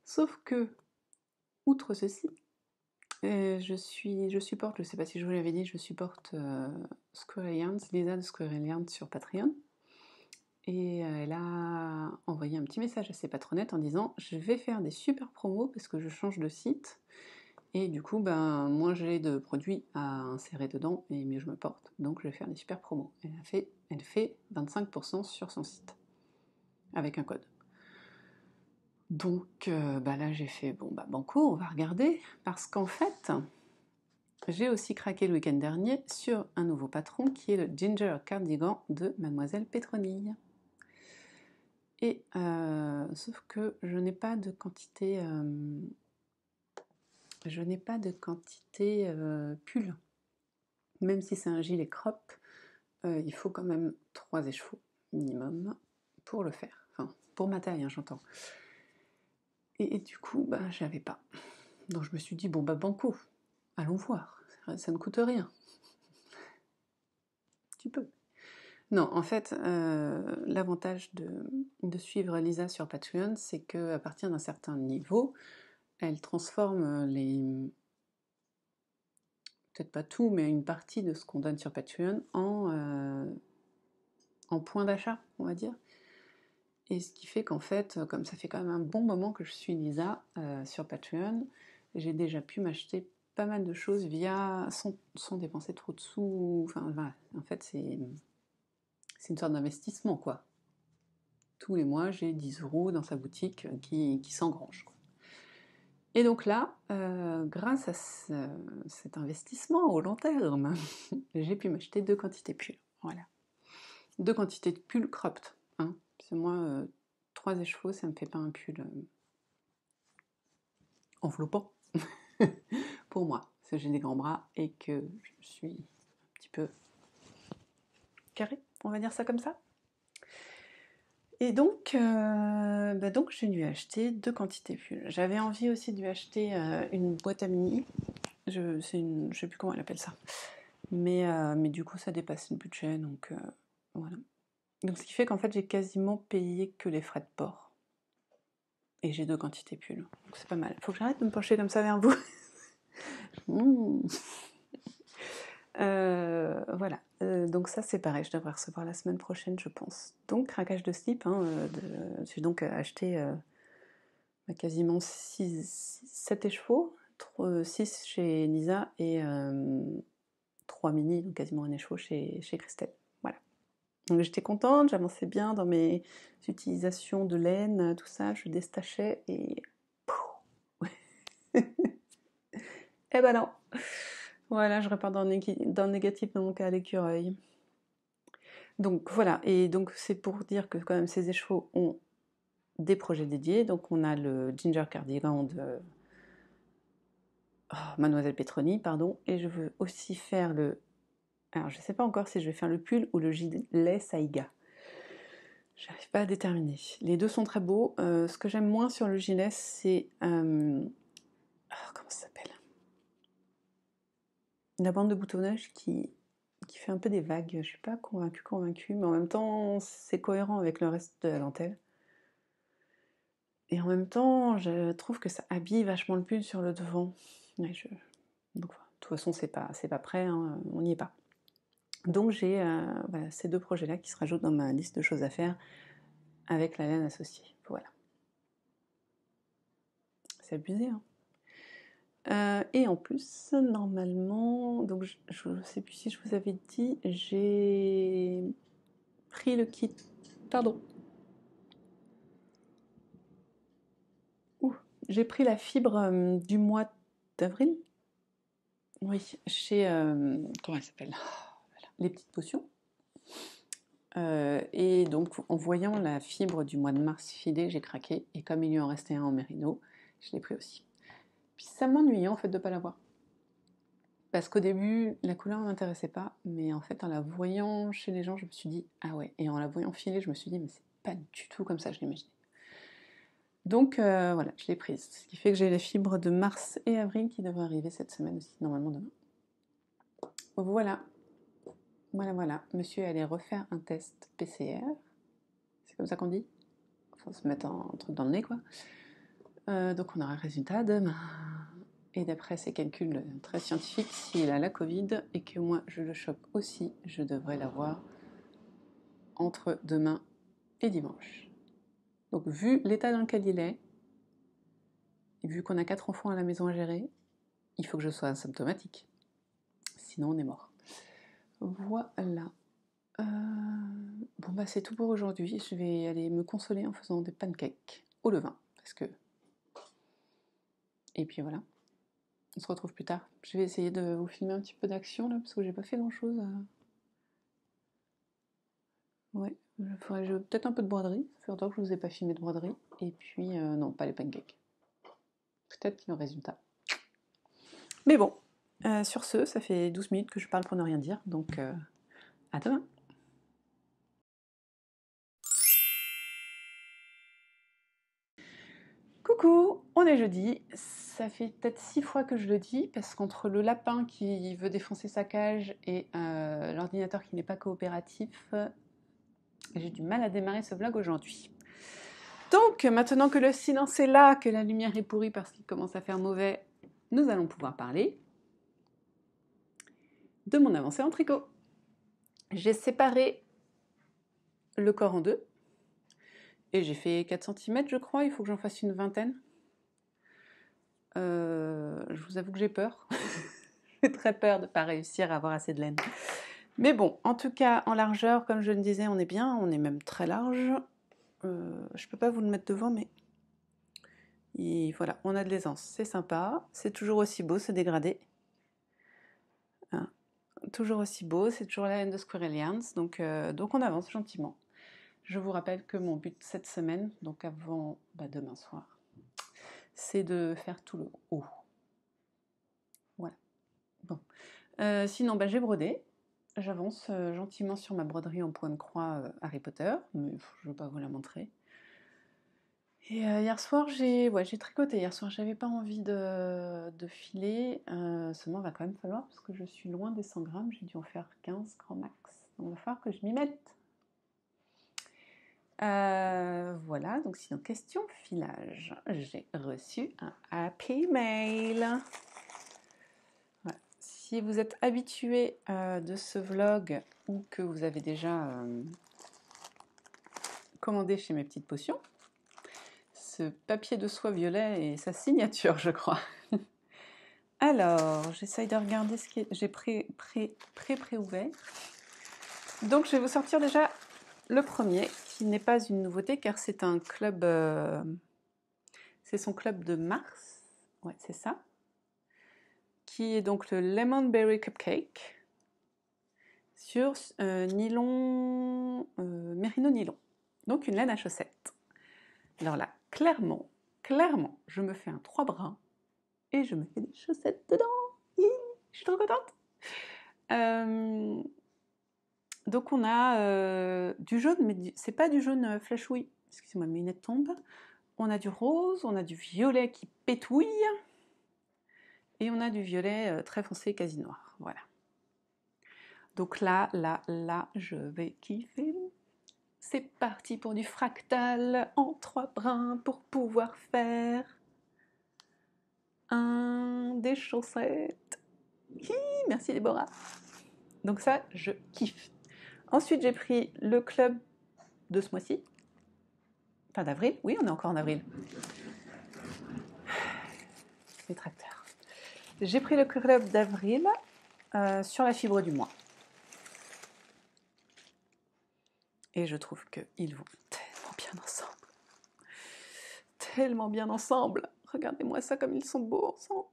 Sauf que, outre ceci, je supporte, je ne sais pas si je vous l'avais dit, je supporte Squirrel Yarns, Lisa de Squirrel Yarns sur Patreon. Et elle a envoyé un petit message à ses patronettes en disant « Je vais faire des super promos parce que je change de site. Et du coup, moins j'ai de produits à insérer dedans et mieux je me porte. Donc je vais faire des super promos. » Elle fait 25% sur son site avec un code. Donc là j'ai fait banco, on va regarder, parce qu'en fait j'ai aussi craqué le week-end dernier sur un nouveau patron qui est le Ginger Cardigan de Mademoiselle Pétronille. Et sauf que je n'ai pas de quantité pull. Même si c'est un gilet crop, il faut quand même 3 écheveaux minimum pour le faire. Enfin, pour ma taille, hein, j'entends. Et du coup, j'avais pas. Donc je me suis dit, banco, allons voir, ça ne coûte rien. Tu peux. Non, en fait, l'avantage de suivre Lisa sur Patreon, c'est qu'à partir d'un certain niveau, elle transforme peut-être pas tout, mais une partie de ce qu'on donne sur Patreon en points d'achat, on va dire. Et ce qui fait qu'en fait, comme ça fait quand même un bon moment que je suis Lisa sur Patreon, j'ai déjà pu m'acheter pas mal de choses sans dépenser trop de sous. Enfin, voilà. En fait, c'est une sorte d'investissement, quoi. Tous les mois, j'ai 10 € dans sa boutique qui s'engrange. Et donc là, grâce à cet investissement au long terme, j'ai pu m'acheter 2 quantités pulls. Voilà. 2 quantités de pulls cropped. Hein. Parce que moi, 3 écheveaux, ça me fait pas un pull enveloppant pour moi. Parce que j'ai des grands bras et que je suis un petit peu carrée, on va dire ça comme ça. Et donc je lui ai acheté 2 quantités pulls. J'avais envie aussi de lui acheter une boîte à mini. Je sais plus comment elle appelle ça. Mais du coup, ça dépasse le budget, donc voilà. Donc ce qui fait qu'en fait, j'ai quasiment payé que les frais de port. Et j'ai 2 quantités pulls. Donc c'est pas mal. Faut que j'arrête de me pencher comme ça vers vous. Voilà, donc ça c'est pareil, je devrais recevoir la semaine prochaine, je pense. Donc craquage de slip, hein, j'ai donc acheté quasiment 7 écheveaux, 6 chez Nisa et 3 mini, donc quasiment un écheveau chez Christelle. Voilà. Donc j'étais contente, j'avançais bien dans mes utilisations de laine, tout ça, je déstachais et... Eh ben non. Voilà, je repars dans le négatif dans mon cas à l'écureuil. Donc voilà, et donc c'est pour dire que quand même ces écheveaux ont des projets dédiés. Donc on a le Ginger Cardigan de Mademoiselle Petroni, pardon, et je veux aussi faire le... Alors je sais pas encore si je vais faire le pull ou le gilet Saïga. J'arrive pas à déterminer. Les deux sont très beaux. Ce que j'aime moins sur le gilet, c'est... comment ça s'appelle? La bande de boutonnage qui fait un peu des vagues. Je suis pas convaincue, mais en même temps, c'est cohérent avec le reste de la dentelle. Et en même temps, je trouve que ça habille vachement le pull sur le devant. Ouais, donc, de toute façon, c'est pas prêt, hein, on n'y est pas. Donc j'ai voilà, ces deux projets-là qui se rajoutent dans ma liste de choses à faire avec la laine associée. Voilà. C'est abusé, hein. Et en plus, normalement, donc je ne sais plus si je vous avais dit, j'ai pris le kit. Pardon. J'ai pris la fibre du mois d'avril. Oui, chez... comment elle s'appelle? Voilà, Les Petites Potions. Et donc, en voyant la fibre du mois de mars filer, j'ai craqué. Et comme il lui en restait un en mérino, je l'ai pris aussi. Puis ça m'ennuyait en fait de ne pas l'avoir. Parce qu'au début, la couleur ne m'intéressait pas, mais en fait, en la voyant chez les gens, je me suis dit, ah ouais. Et en la voyant filer, je me suis dit, mais c'est pas du tout comme ça, je l'imaginais. Donc voilà, je l'ai prise. Ce qui fait que j'ai les fibres de mars et avril qui devraient arriver cette semaine aussi, normalement demain. Voilà. Voilà. Monsieur est allé refaire un test PCR. C'est comme ça qu'on dit? Faut se mettre un truc dans le nez, quoi. Donc on aura le résultat demain. Et d'après ses calculs très scientifiques, s'il a la Covid et que moi je le chope aussi, je devrais l'avoir entre demain et dimanche. Donc vu l'état dans lequel il est, et vu qu'on a 4 enfants à la maison à gérer, il faut que je sois asymptomatique. Sinon on est mort. Voilà. Bon bah c'est tout pour aujourd'hui. Je vais aller me consoler en faisant des pancakes au levain. Parce que... Et puis voilà. On se retrouve plus tard. Je vais essayer de vous filmer un petit peu d'action là, parce que j'ai pas fait grand chose. Ouais, j'ai peut-être un peu de broderie. Ça fait longtemps que je vous ai pas filmé de broderie. Et puis, non, pas les pancakes. Peut-être le résultat. Mais bon, sur ce, ça fait 12 minutes que je parle pour ne rien dire. Donc, à demain. Coucou, on est jeudi. Ça fait peut-être 6 fois que je le dis, parce qu'entre le lapin qui veut défoncer sa cage et l'ordinateur qui n'est pas coopératif, j'ai du mal à démarrer ce vlog aujourd'hui. Donc, maintenant que le silence est là, que la lumière est pourrie parce qu'il commence à faire mauvais, nous allons pouvoir parler de mon avancée en tricot. J'ai séparé le corps en deux et j'ai fait 4 cm, je crois. Il faut que j'en fasse une vingtaine. Je vous avoue que j'ai peur. J'ai très peur de ne pas réussir à avoir assez de laine. Mais bon, en tout cas, en largeur, comme je le disais, on est bien. On est même très large. Je ne peux pas vous le mettre devant, mais... Et voilà, on a de l'aisance. C'est sympa. C'est toujours aussi beau, ce dégradé. Hein. Toujours aussi beau. C'est toujours la laine de Squirrel Yarns. Donc on avance gentiment. Je vous rappelle que mon but cette semaine, donc avant demain soir, c'est de faire tout le haut. Voilà. Bon. Sinon, j'ai brodé. J'avance gentiment sur ma broderie en point de croix Harry Potter, mais je ne vais pas vous la montrer. Et hier soir, j'ai tricoté. Hier soir, j'avais pas envie de filer. Seulement, il va quand même falloir, parce que je suis loin des 100 grammes. J'ai dû en faire 15 grand max. Donc, il va falloir que je m'y mette. Voilà, donc sinon, question filage. J'ai reçu un Happy Mail. Voilà. Si vous êtes habitué de ce vlog ou que vous avez déjà commandé chez Mes Petites Potions, ce papier de soie violet est sa signature, je crois. Alors, j'essaye de regarder ce qui est... J'ai pré-ouvert. Donc, je vais vous sortir déjà le premier, qui n'est pas une nouveauté, car c'est un club... c'est son club de mars. Ouais, c'est ça. Qui est donc le Lemon Berry Cupcake sur nylon, mérino nylon. Donc, une laine à chaussettes. Alors là, clairement, je me fais un 3 brins et je me fais des chaussettes dedans. Je suis trop contente. Donc on a du jaune, mais c'est pas du jaune flashouille. Excusez-moi, mes lunettes tombent. On a du rose, on a du violet qui pétouille. Et on a du violet très foncé, quasi noir. Voilà. Donc là, je vais kiffer. C'est parti pour du fractal en 3 brins pour pouvoir faire des chaussettes. Merci Déborah. Donc ça, je kiffe. Ensuite, j'ai pris le club de ce mois-ci. Enfin d'avril, oui, on est encore en avril. Les tracteurs. J'ai pris le club d'avril sur la fibre du mois. Et je trouve qu'ils vont tellement bien ensemble. Tellement bien ensemble. Regardez-moi ça comme ils sont beaux ensemble.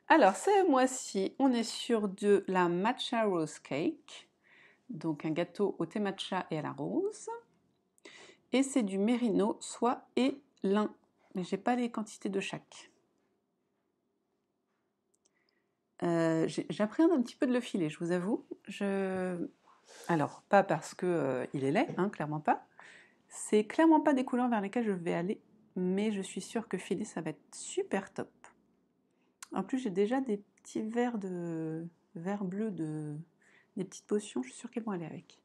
Alors, ce mois-ci, on est sur de la matcha rose cake. Donc, un gâteau au thé matcha et à la rose. Et c'est du mérino, soie et lin. Mais j'ai pas les quantités de chaque. J'appréhende un petit peu de le filer, je vous avoue. Alors, pas parce que il est laid, hein, clairement pas. C'est clairement pas des couleurs vers lesquelles je vais aller, mais je suis sûre que filer, ça va être super top. En plus, j'ai déjà des petits verres bleu des petites potions, je suis sûre qu'elles vont aller avec.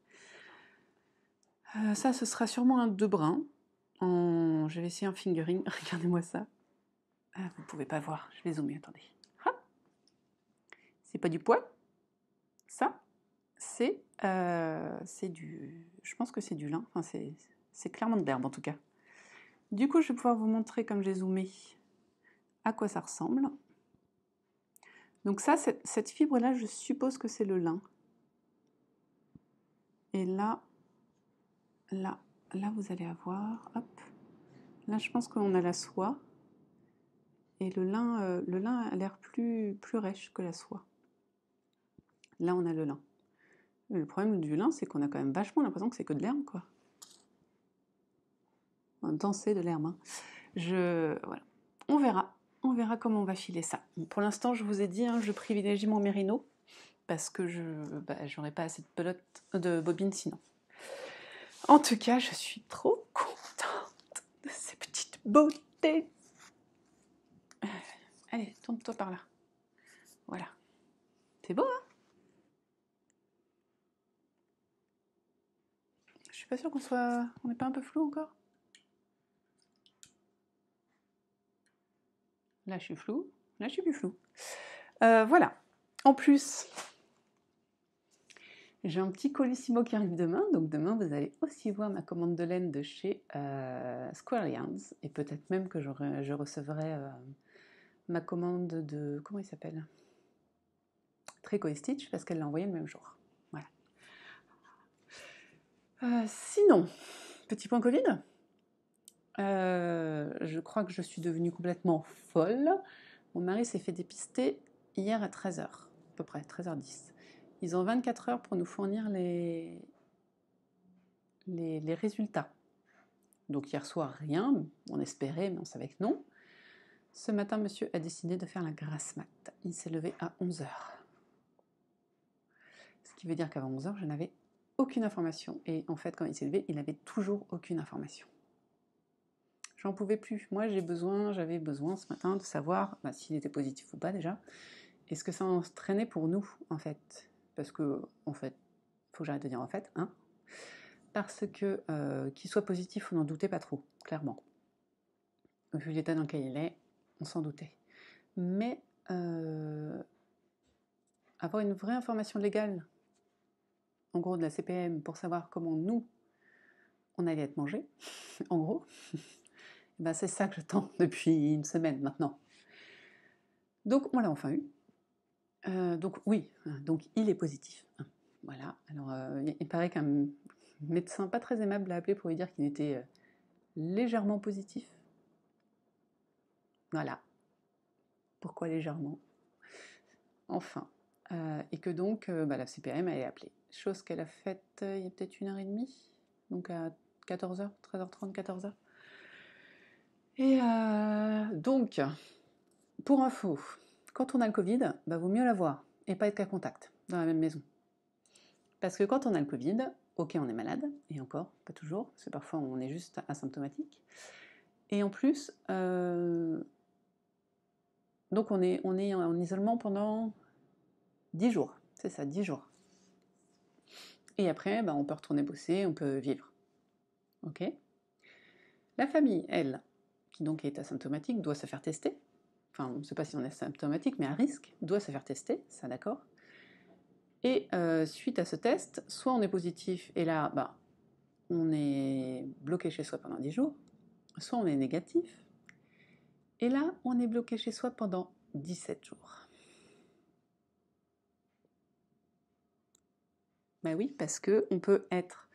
Ça, ce sera sûrement un 2 brins. Je vais essayer un fingering, regardez-moi ça. Ah, vous pouvez pas voir, je vais zoomer, attendez. C'est pas du poil, ça, c'est du... Je pense que c'est du lin, enfin, c'est clairement de l'herbe en tout cas. Du coup, je vais pouvoir vous montrer, comme j'ai zoomé, à quoi ça ressemble. Donc ça, cette fibre-là, je suppose que c'est le lin. Et là, vous allez avoir, hop, là, je pense qu'on a la soie. Et le lin a l'air plus rêche que la soie. Là, on a le lin. Le problème du lin, c'est qu'on a quand même vachement l'impression que c'est que de l'herbe, quoi. En même temps, c'est de l'herbe. Hein. Voilà. On verra comment on va filer ça. Bon, pour l'instant, je vous ai dit, hein, je privilégie mon mérino parce que j'aurais pas assez de pelote, de bobines sinon. En tout cas, je suis trop contente de ces petites beautés. Allez, tourne-toi par là. Voilà. C'est beau, hein? Je suis pas sûre on n'est pas un peu flou encore. Là, je suis floue. Là, je suis plus floue. Voilà. En plus, j'ai un petit colissimo qui arrive demain. Donc demain, vous allez aussi voir ma commande de laine de chez Square Yarns. Et peut-être même que je recevrai ma commande de... Comment il s'appelle? Tricot et Stitch, parce qu'elle l'a envoyé le même jour. Voilà. Sinon, petit point Covid. Je crois que je suis devenue complètement folle. Mon mari s'est fait dépister hier à 13h, à peu près, 13h10. Ils ont 24 heures pour nous fournir les résultats. Donc hier soir, rien, on espérait, mais on savait que non. Ce matin, monsieur a décidé de faire la grasse mat. Il s'est levé à 11h. Ce qui veut dire qu'avant 11h, je n'avais aucune information. Et en fait, quand il s'est levé, il n'avait toujours aucune information. J'en pouvais plus. Moi, j'avais besoin ce matin de savoir s'il était positif ou pas déjà. Et ce que ça entraînait pour nous, en fait. Parce que, en fait, il faut que j'arrête de dire en fait, hein. Parce que qu'il soit positif, on n'en doutait pas trop, clairement. Vu l'état dans lequel il est, on s'en doutait. Mais avoir une vraie information légale, en gros de la CPM, pour savoir comment nous, on allait être mangé, en gros, ben c'est ça que j'attends depuis une semaine maintenant. Donc on l'a enfin eu. Donc oui, donc il est positif. Voilà, alors il paraît qu'un médecin pas très aimable l'a appelé pour lui dire qu'il était légèrement positif. Voilà. Pourquoi légèrement? Enfin. Et que donc la CPM elle est appelée. Chose qu'elle a faite il y a peut-être 1h30, donc à 14h, 13h30, 14h. Et donc, pour info, quand on a le Covid, vaut mieux l'avoir et pas être qu'à contact dans la même maison. Parce que quand on a le Covid, ok, on est malade, et encore, pas toujours, parce que parfois on est juste asymptomatique. Et en plus, donc on est en isolement pendant 10 jours, c'est ça, 10 jours. Et après, on peut retourner bosser, on peut vivre. Ok ? La famille, elle, qui donc est asymptomatique, doit se faire tester. Enfin, on ne sait pas si on est asymptomatique, mais à risque, doit se faire tester, ça d'accord. Et suite à ce test, soit on est positif, et là, on est bloqué chez soi pendant 10 jours, soit on est négatif, et là, on est bloqué chez soi pendant 17 jours. Ben oui, parce qu'on peut être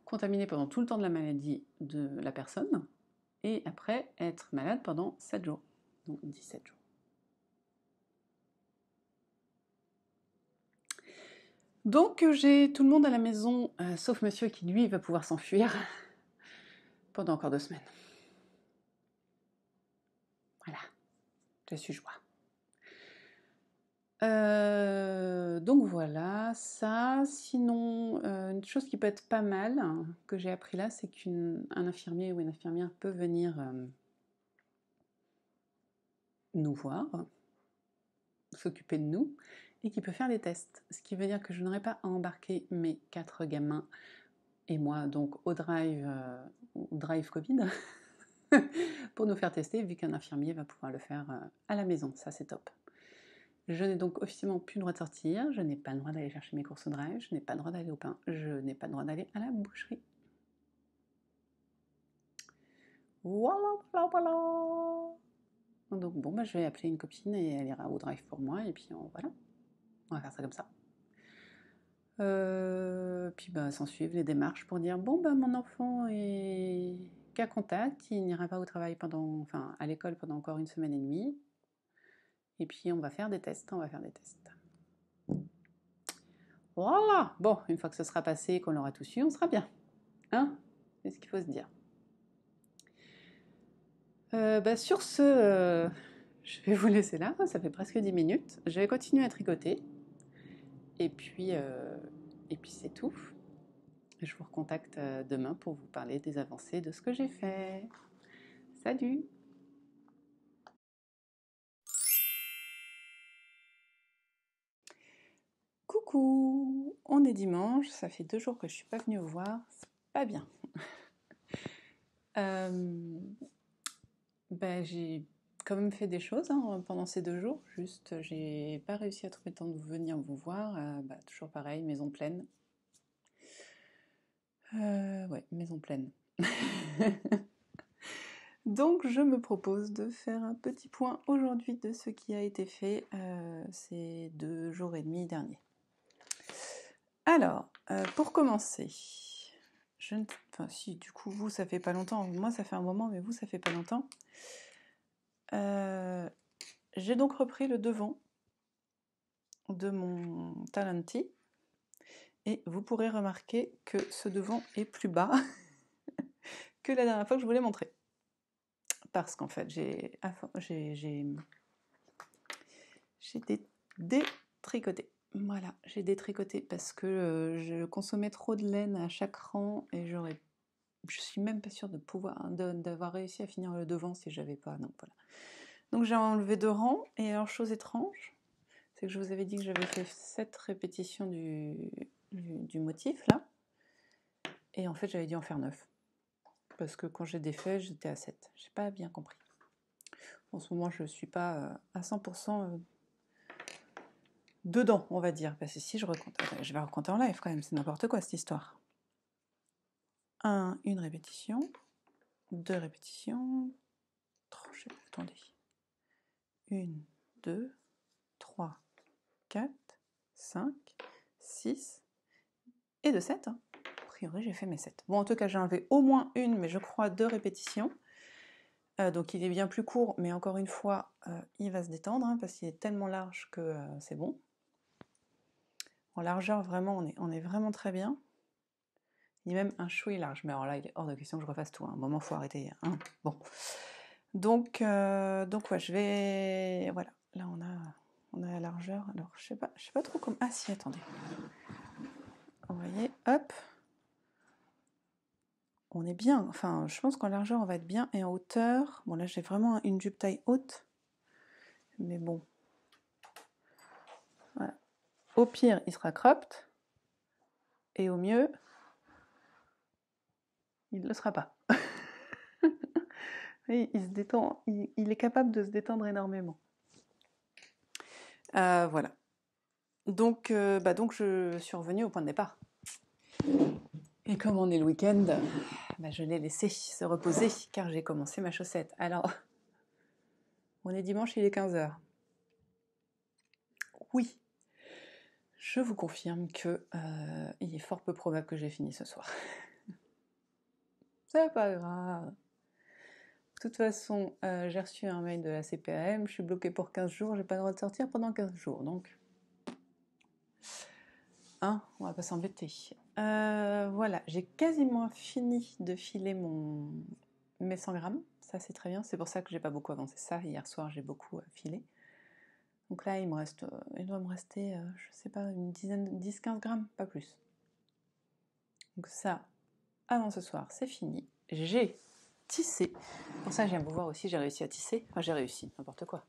contaminé pendant tout le temps de la maladie de la personne, et après être malade pendant 7 jours, donc 17 jours. Donc j'ai tout le monde à la maison, sauf monsieur qui lui va pouvoir s'enfuir pendant encore 2 semaines. Voilà, je suis joie. Donc voilà, ça. Sinon, une chose qui peut être pas mal, que j'ai appris là, c'est qu'un infirmier ou une infirmière peut venir nous voir, s'occuper de nous, et qui peut faire des tests. Ce qui veut dire que je n'aurai pas à embarquer mes 4 gamins et moi, donc au drive Covid, pour nous faire tester, vu qu'un infirmier va pouvoir le faire à la maison. Ça, c'est top. Je n'ai donc officiellement plus le droit de sortir, je n'ai pas le droit d'aller chercher mes courses au drive, je n'ai pas le droit d'aller au pain, je n'ai pas le droit d'aller à la boucherie. Voilà, voilà, voilà. Donc bon, je vais appeler une copine et elle ira au drive pour moi, et puis voilà, on va faire ça comme ça. Puis s'en suivre les démarches pour dire bon mon enfant est cas contact, il n'ira pas au travail à l'école pendant encore 1 semaine et demie. Et puis on va faire des tests, Voilà. Bon, une fois que ce sera passé, qu'on l'aura tous eu, on sera bien. Hein ? C'est ce qu'il faut se dire. Sur ce, je vais vous laisser là, ça fait presque 10 minutes. Je vais continuer à tricoter. Et puis c'est tout. Je vous recontacte demain pour vous parler des avancées de ce que j'ai fait. Salut! Coucou! On est dimanche, ça fait 2 jours que je ne suis pas venue vous voir, c'est pas bien. J'ai quand même fait des choses pendant ces 2 jours, juste j'ai pas réussi à trouver le temps de venir vous voir, toujours pareil, maison pleine. Ouais, maison pleine. Donc je me propose de faire un petit point aujourd'hui de ce qui a été fait ces 2 jours et demi derniers. Alors, pour commencer, si du coup vous ça fait pas longtemps, moi ça fait un moment, mais vous ça fait pas longtemps. J'ai donc repris le devant de mon Talenti, et vous pourrez remarquer que ce devant est plus bas que la dernière fois que je vous l'ai montré. Parce qu'en fait, j'ai détricoté. Voilà, j'ai détricoté parce que je consommais trop de laine à chaque rang et je suis même pas sûre d'avoir réussi à finir le devant si j'avais pas. Donc voilà. Donc j'ai enlevé 2 rangs, et alors chose étrange, c'est que je vous avais dit que j'avais fait 7 répétitions du motif là, et en fait j'avais dû en faire 9. Parce que quand j'ai défait, j'étais à 7. J'ai pas bien compris. En ce moment, je suis pas à 100% dedans, on va dire. Parce que si je recompte, attends, je vais recompter en live quand même, c'est n'importe quoi cette histoire. 1, une répétition, 2 répétitions, 3, je sais pas, attendez. 1, 2, 3, 4, 5, 6 et de 7. Hein. A priori, j'ai fait mes 7. Bon, en tout cas, j'ai enlevé au moins une, mais je crois 2 répétitions. Donc il est bien plus court, mais encore une fois, il va se détendre, hein, parce qu'il est tellement large que c'est bon. En largeur, vraiment, on est vraiment très bien. Il est même un chouï large, mais alors là, il est hors de question que je refasse tout. Hein. À un moment, il faut arrêter. Hein. Bon. Donc ouais, je vais... Voilà, là, on a la largeur. Alors, je sais pas trop comment... Ah si, attendez. Vous voyez, hop. On est bien. Enfin, je pense qu'en largeur, on va être bien. Et en hauteur... Bon, là, j'ai vraiment une jupe taille haute. Mais bon. Voilà. Au pire, il sera cropped. Et au mieux, il ne le sera pas. Oui, il se détend, il est capable de se détendre énormément. Voilà. Donc je suis revenue au point de départ. Et comme on est le week-end, je l'ai laissé se reposer car j'ai commencé ma chaussette. Alors, on est dimanche, il est 15h. Oui, je vous confirme que il est fort peu probable que j'ai fini ce soir. C'est pas grave. De toute façon, j'ai reçu un mail de la CPAM, je suis bloquée pour 15 jours, j'ai pas le droit de sortir pendant 15 jours, donc... Hein, on va pas s'embêter. Voilà, j'ai quasiment fini de filer mes 100 grammes, ça c'est très bien, c'est pour ça que j'ai pas beaucoup avancé ça, hier soir j'ai beaucoup filé. Donc là il doit me rester, je sais pas, une dizaine, 10-15 grammes, pas plus. Donc ça, avant ce soir, c'est fini. J'ai tissé, pour ça je viens vous voir aussi, j'ai réussi à tisser, enfin j'ai réussi, n'importe quoi.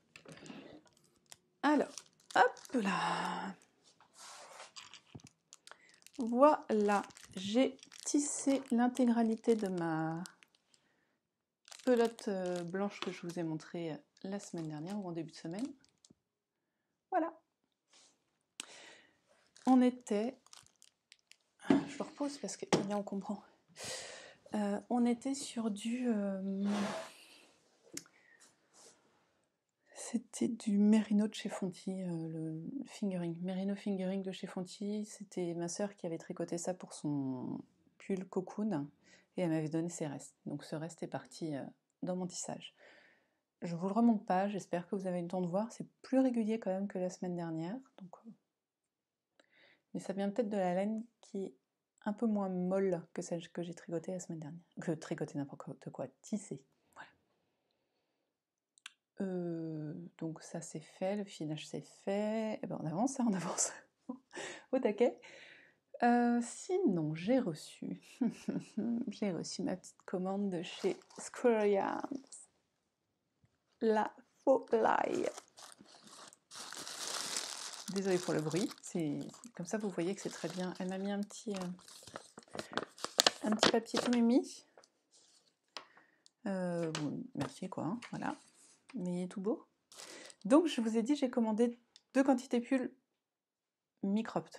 Alors, hop là. Voilà, j'ai tissé l'intégralité de ma pelote blanche que je vous ai montrée la semaine dernière ou en début de semaine. Voilà. On était... Je le repose parce que là on comprend. On était sur du... C'était du Merino de chez Fonty, le fingering. Merino fingering de chez Fonty. C'était ma sœur qui avait tricoté ça pour son pull cocoon et elle m'avait donné ses restes. Donc ce reste est parti dans mon tissage. Je vous le remonte pas, j'espère que vous avez eu le temps de voir. C'est plus régulier quand même que la semaine dernière. Donc, mais ça vient peut-être de la laine qui est un peu moins molle que celle que j'ai tricotée la semaine dernière. Que tricoter n'importe quoi, tisser. Donc ça c'est fait, le filage c'est fait. Et ben on avance, on avance. Au taquet. Sinon, j'ai reçu ma petite commande de chez Square Yarns. La folie. Désolée pour le bruit, c'est comme ça vous voyez que c'est très bien. Elle m'a mis un petit papier tout mimi. Bon, merci quoi, hein, voilà. Mais il est tout beau. Donc je vous ai dit, j'ai commandé 2 quantités pulls mi-cropped.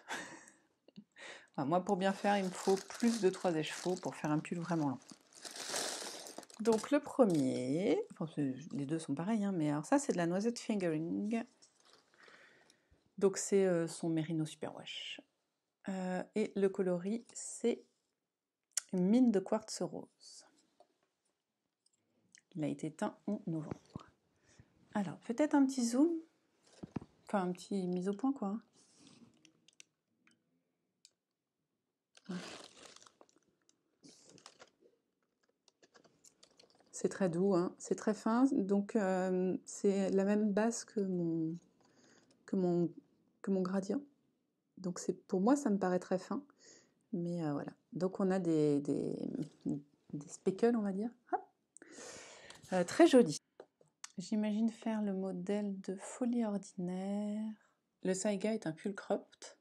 Enfin, moi pour bien faire, il me faut plus de 3 écheveaux pour faire un pull vraiment long. Donc le premier, enfin, les deux sont pareils, hein, mais alors ça c'est de la noisette fingering. Donc c'est son Merino Superwash. Et le coloris c'est une mine de quartz rose. Il a été teint en novembre. Alors peut-être un petit zoom, enfin un petit mise au point quoi. C'est très doux, hein, c'est très fin, donc c'est la même base que mon gradient. Donc pour moi ça me paraît très fin, mais voilà. Donc on a des speckles on va dire. Très joli. J'imagine faire le modèle de Folie Ordinaire. Le Saiga est un pull cropped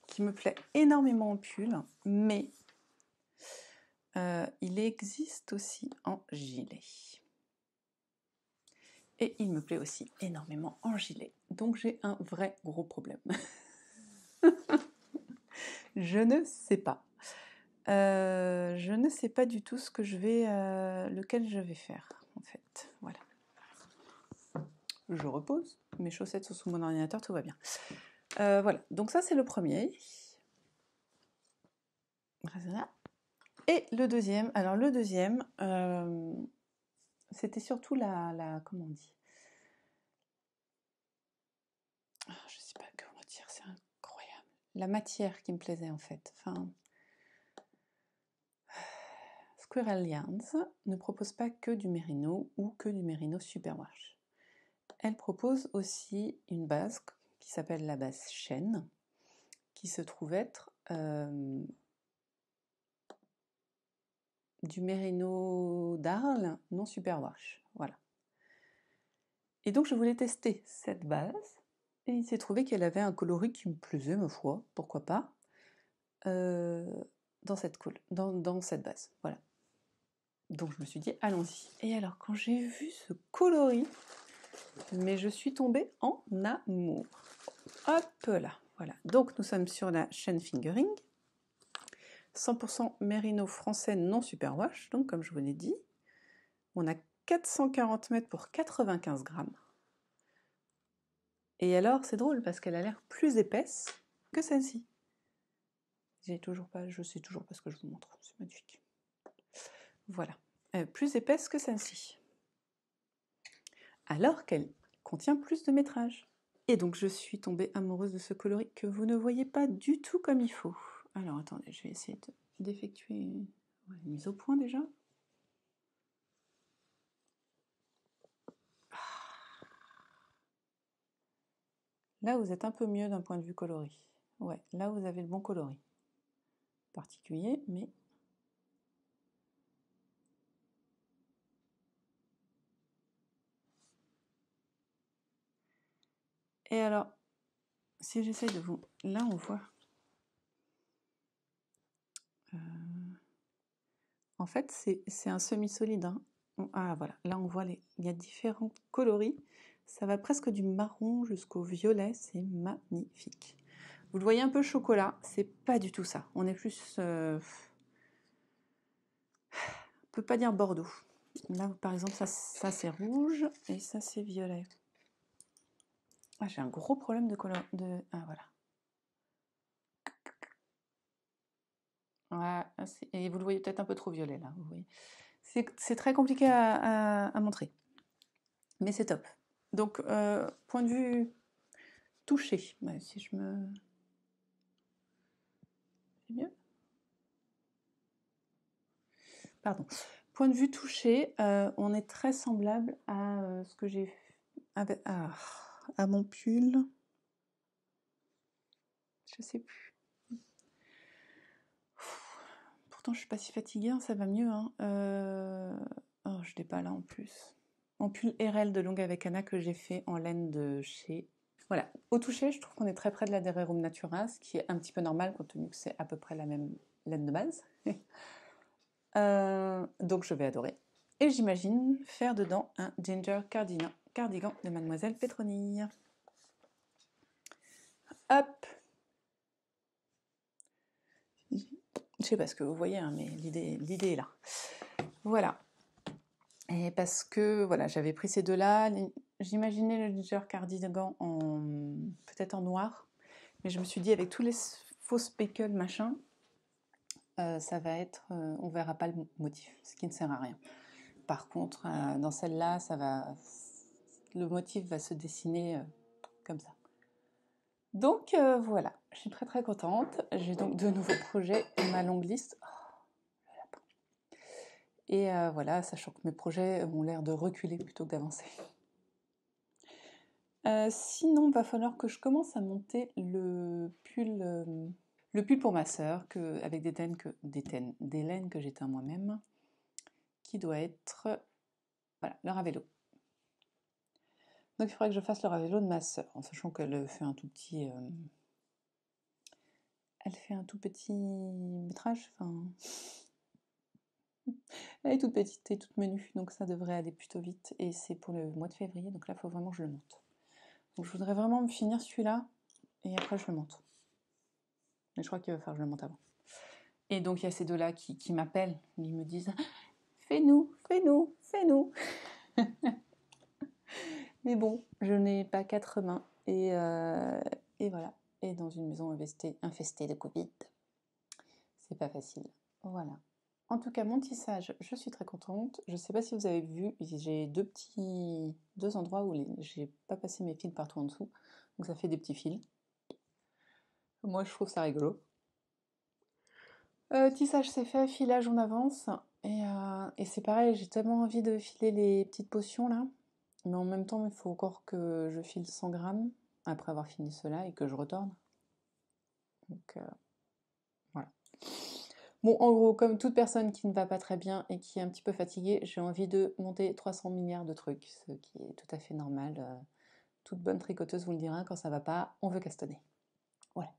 qui me plaît énormément en pull, mais il existe aussi en gilet. Et il me plaît aussi énormément en gilet. Donc j'ai un vrai gros problème. Je ne sais pas. Je ne sais pas du tout ce que lequel je vais faire, en fait. Voilà. Je repose, mes chaussettes sont sous mon ordinateur, tout va bien. Voilà, donc ça c'est le premier. Et le deuxième, alors le deuxième, c'était surtout comment on dit, je sais pas comment dire, c'est incroyable. La matière qui me plaisait en fait. Enfin, Squirrel Yarns ne propose pas que du mérino ou que du mérino superwash. Elle propose aussi une base qui s'appelle la base chêne, qui se trouve être du mérino d'Arles non superwash. Voilà. Et donc je voulais tester cette base, et il s'est trouvé qu'elle avait un coloris qui me plaisait, ma foi, pourquoi pas, dans cette base. Voilà. Donc je me suis dit, allons-y. Et alors, quand j'ai vu ce coloris, mais je suis tombée en amour. Hop là, voilà. Donc nous sommes sur la chaîne Fingering, 100% mérino français non superwash, donc comme je vous l'ai dit, on a 440 mètres pour 95 grammes. Et alors, c'est drôle parce qu'elle a l'air plus épaisse que celle-ci. Je sais toujours pas ce que je vous montre, c'est magnifique. Voilà, plus épaisse que celle-ci. Alors qu'elle contient plus de métrage. Et donc je suis tombée amoureuse de ce coloris que vous ne voyez pas du tout comme il faut. Alors attendez, je vais essayer d'effectuer une mise au point déjà. Là, vous êtes un peu mieux d'un point de vue coloris. Ouais, là, vous avez le bon coloris. Particulier, mais... Et alors, si j'essaye de vous... Là, on voit... En fait, c'est un semi-solide. Hein. Ah, voilà. Là, on voit il y a différents coloris. Ça va presque du marron jusqu'au violet. C'est magnifique. Vous le voyez un peu chocolat. C'est pas du tout ça. On est plus... on peut pas dire Bordeaux. Là, par exemple, ça c'est rouge et ça c'est violet. Ah, j'ai un gros problème de couleur. Ah, voilà. Ouais, et vous le voyez peut-être un peu trop violet là. Vous voyez. C'est très compliqué à montrer. Mais c'est top. Donc, point de vue touché. Ouais, si je me... C'est mieux? Pardon. Point de vue touché, on est très semblable à ce que j'ai fait à mon pull. Je sais plus. Pourtant, je suis pas si fatiguée, hein, ça va mieux. Hein. Oh, je l'ai pas là en plus. Mon pull RL de longue avec Anna que j'ai fait en laine de chez... Voilà. Au toucher, je trouve qu'on est très près de la Dererum Natura, ce qui est un petit peu normal compte tenu que c'est à peu près la même laine de base. Donc je vais adorer. Et j'imagine faire dedans un ginger cardigan de Mademoiselle Pétronille. Hop. Je sais pas ce que vous voyez, hein, mais l'idée est là. Voilà. Et parce que voilà, j'avais pris ces deux-là. J'imaginais le ginger cardigan peut-être en noir, mais je me suis dit avec tous les faux speckles machin, ça va être, on verra pas le motif, ce qui ne sert à rien. Par contre, dans celle-là, le motif va se dessiner comme ça. Donc voilà, je suis très très contente. J'ai donc de nouveaux projets, ma longue liste. Oh, le lapin. Et voilà, sachant que mes projets ont l'air de reculer plutôt que d'avancer. Sinon, il va falloir que je commence à monter le pull pour ma sœur, avec des laines que j'ai teint moi-même, qui doit être voilà, le ravello. Donc il faudrait que je fasse le ravello de ma sœur, en sachant qu'elle fait un tout petit... Elle fait un tout petit métrage, enfin... Elle est toute petite et toute menue, donc ça devrait aller plutôt vite. Et c'est pour le mois de février, donc là, il faut vraiment que je le monte. Donc je voudrais vraiment me finir celui-là, et après je le monte. Mais je crois qu'il va falloir que je le monte avant. Et donc il y a ces deux-là qui m'appellent, ils me disent « Fais-nous, fais-nous, fais-nous !» Mais bon, je n'ai pas 4 mains, et voilà. Et dans une maison infestée de Covid, c'est pas facile. Voilà. En tout cas, mon tissage, je suis très contente. Je ne sais pas si vous avez vu, j'ai deux endroits où j'ai pas passé mes fils partout en dessous. Donc ça fait des petits fils. Moi, je trouve ça rigolo. Tissage, c'est fait. Filage, on avance. Et c'est pareil, j'ai tellement envie de filer les petites potions là. Mais en même temps, il faut encore que je file 100 grammes après avoir fini cela et que je retorne. Donc voilà. Bon, en gros, comme toute personne qui ne va pas très bien et qui est un petit peu fatiguée, j'ai envie de monter 300 milliards de trucs, ce qui est tout à fait normal. Toute bonne tricoteuse vous le dira, quand ça va pas, on veut castonner. Voilà.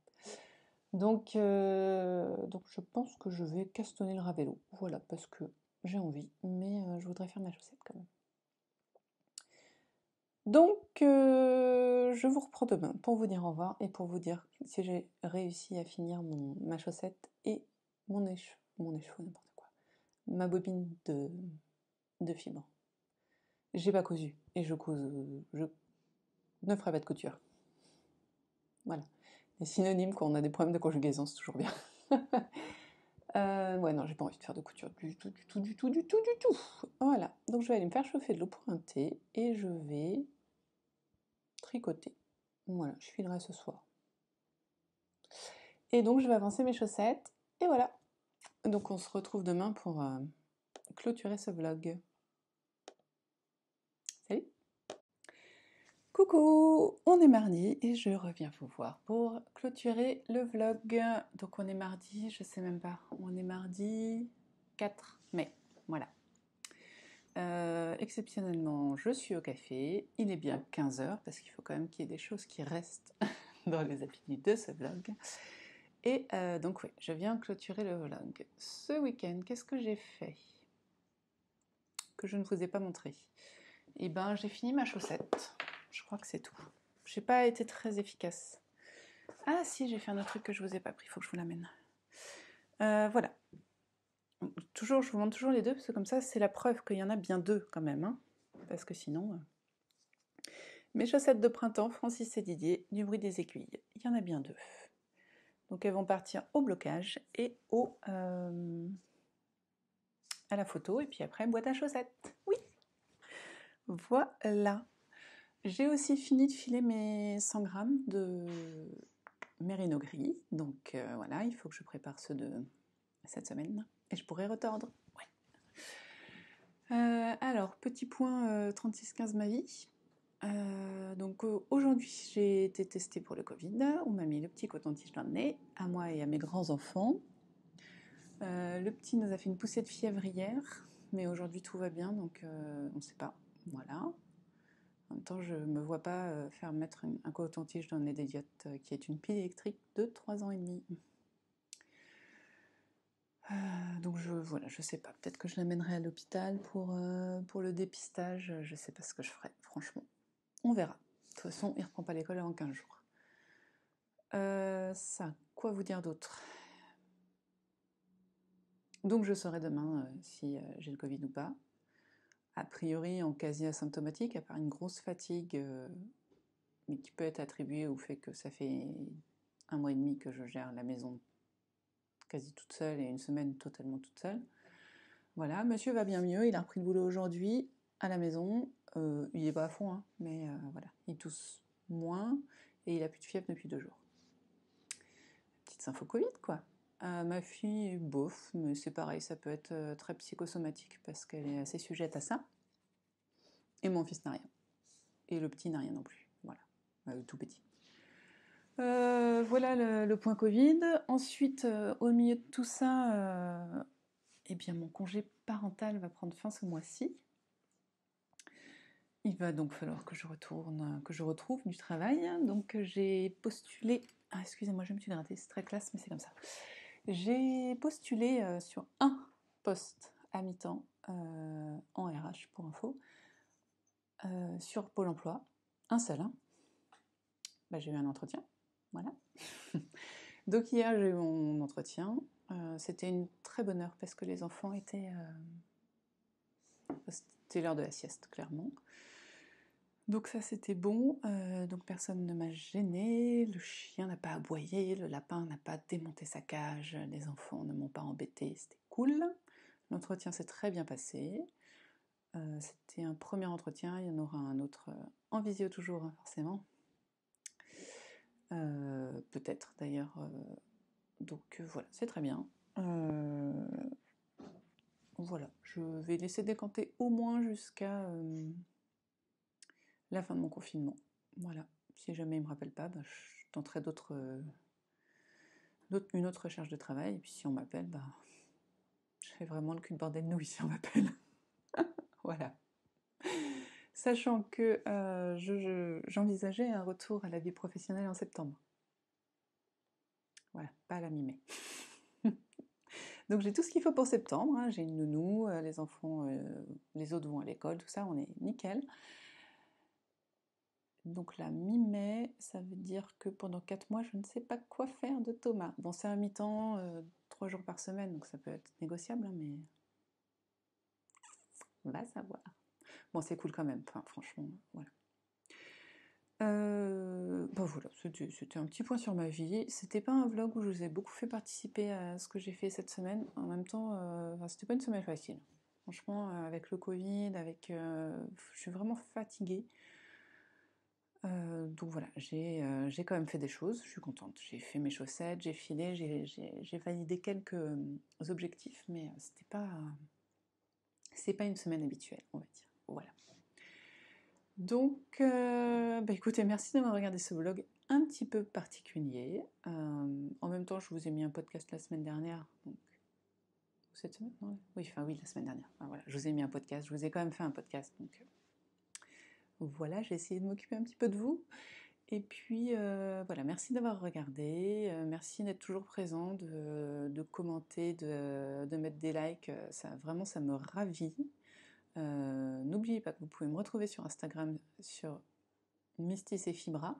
Donc je pense que je vais castonner le Ravello. Voilà, parce que j'ai envie, mais je voudrais faire ma chaussette quand même. Donc, je vous reprends demain pour vous dire au revoir et pour vous dire si j'ai réussi à finir ma chaussette et mon écheveau, n'importe quoi. Ma bobine de fibre. J'ai pas cousu et je ne ferai pas de couture. Voilà. Les synonymes quand on a des problèmes de conjugaison, c'est toujours bien. Ouais, non, j'ai pas envie de faire de couture du tout. Voilà. Donc je vais aller me faire chauffer de l'eau pour un thé et je vais tricoter. Voilà, je filerai ce soir. Et donc je vais avancer mes chaussettes et voilà. Donc on se retrouve demain pour clôturer ce vlog. Salut! Coucou, on est mardi et je reviens vous voir pour clôturer le vlog. Donc on est mardi, je sais même pas, on est mardi 4 mai, voilà. Exceptionnellement, je suis au café, il est bien 15h parce qu'il faut quand même qu'il y ait des choses qui restent dans les habitudes de ce vlog. Et donc oui, je viens clôturer le vlog. Ce week-end, qu'est-ce que j'ai fait que je ne vous ai pas montré? Eh ben, j'ai fini ma chaussette. Je crois que c'est tout. J'ai pas été très efficace. Ah si, j'ai fait un autre truc que je vous ai pas pris, il faut que je vous l'amène. Voilà. Toujours, je vous montre toujours les deux, parce que comme ça, c'est la preuve qu'il y en a bien deux quand même. Hein, parce que sinon... Mes chaussettes de printemps, Francis et Didier, du bruit des aiguilles. Il y en a bien deux. Donc elles vont partir au blocage et à la photo, et puis après, boîte à chaussettes. Oui! Voilà. J'ai aussi fini de filer mes 100 grammes de mérino gris. Donc voilà, il faut que je prépare ceux de cette semaine. Et je pourrai retordre. Ouais. Alors, petit point 36-15 ma vie. Donc aujourd'hui, j'ai été testée pour le Covid. On m'a mis le petit coton-tige dans le nez, à moi et à mes grands-enfants. Le petit nous a fait une poussée de fièvre hier, mais aujourd'hui tout va bien, donc on ne sait pas. Voilà. En même temps, je ne me vois pas faire mettre un coton-tige dans le nez d'Elliott, qui est une pile électrique de 3 ans et demi. Donc voilà, je sais pas. Peut-être que je l'amènerai à l'hôpital pour le dépistage. Je sais pas ce que je ferai, franchement. On verra. De toute façon, il reprend pas l'école avant 15 jours. Ça, quoi vous dire d'autre? Donc je saurai demain si j'ai le Covid ou pas. A priori en quasi asymptomatique, à part une grosse fatigue, mais qui peut être attribuée au fait que ça fait 1 mois et demi que je gère la maison quasi toute seule et une semaine totalement toute seule. Voilà, monsieur va bien mieux, il a repris le boulot aujourd'hui à la maison. Il est pas à fond, hein, mais voilà, il tousse moins et il a plus de fièvre depuis 2 jours. Petite info Covid, quoi. Ma fille, bof, mais c'est pareil, ça peut être très psychosomatique parce qu'elle est assez sujette à ça. Et mon fils n'a rien. Et le petit n'a rien non plus. Voilà, tout petit. Voilà le point Covid. Ensuite, au milieu de tout ça, eh bien, mon congé parental va prendre fin ce mois-ci. Il va donc falloir que je retrouve du travail. Donc j'ai postulé... Ah, excusez-moi, je me suis hydratée, c'est très classe, mais c'est comme ça. J'ai postulé sur un poste à mi-temps en RH pour info sur Pôle emploi, un seul. Hein. Bah, j'ai eu un entretien, voilà. Donc hier j'ai eu mon entretien, c'était une très bonne heure parce que les enfants étaient... c'était l'heure de la sieste, clairement. Donc ça c'était bon, donc personne ne m'a gênée, le chien n'a pas aboyé, le lapin n'a pas démonté sa cage, les enfants ne m'ont pas embêté, c'était cool. L'entretien s'est très bien passé. C'était un premier entretien, il y en aura un autre en visio toujours, hein, forcément. Peut-être d'ailleurs. Donc voilà, c'est très bien. Voilà, je vais laisser décanter au moins jusqu'à la fin de mon confinement. Voilà, si jamais il ne me rappelle pas, bah, je tenterai une autre recherche de travail. Et puis si on m'appelle, bah, je fais vraiment le cul de bordel nouille si on m'appelle. Voilà. Sachant que j'envisageais un retour à la vie professionnelle en septembre. Voilà, pas à la mi-mai. Donc j'ai tout ce qu'il faut pour septembre, hein. J'ai une nounou, les enfants, les autres vont à l'école, tout ça, on est nickel. Donc la mi-mai, ça veut dire que pendant 4 mois, je ne sais pas quoi faire de Thomas. Bon, c'est un mi-temps, 3 jours par semaine, donc ça peut être négociable, hein, mais on va savoir. Bon, c'est cool quand même, enfin, franchement, voilà. Bah voilà, c'était un petit point sur ma vie. C'était pas un vlog où je vous ai beaucoup fait participer à ce que j'ai fait cette semaine. En même temps, c'était pas une semaine facile. Franchement, avec le Covid, je suis vraiment fatiguée. Donc voilà, j'ai quand même fait des choses, je suis contente. J'ai fait mes chaussettes, j'ai filé, j'ai validé quelques objectifs, mais c'est pas une semaine habituelle, on va dire. Voilà. Donc, bah écoutez, merci d'avoir regardé ce vlog un petit peu particulier. En même temps, je vous ai mis un podcast la semaine dernière. Donc, cette semaine, non oui, enfin oui, la semaine dernière. Enfin, voilà, je vous ai mis un podcast, je vous ai quand même fait un podcast. Donc voilà, j'ai essayé de m'occuper un petit peu de vous. Et puis voilà, merci d'avoir regardé, merci d'être toujours présent, de commenter, de mettre des likes, vraiment ça me ravit. N'oubliez pas que vous pouvez me retrouver sur Instagram sur Mistis et Fibra.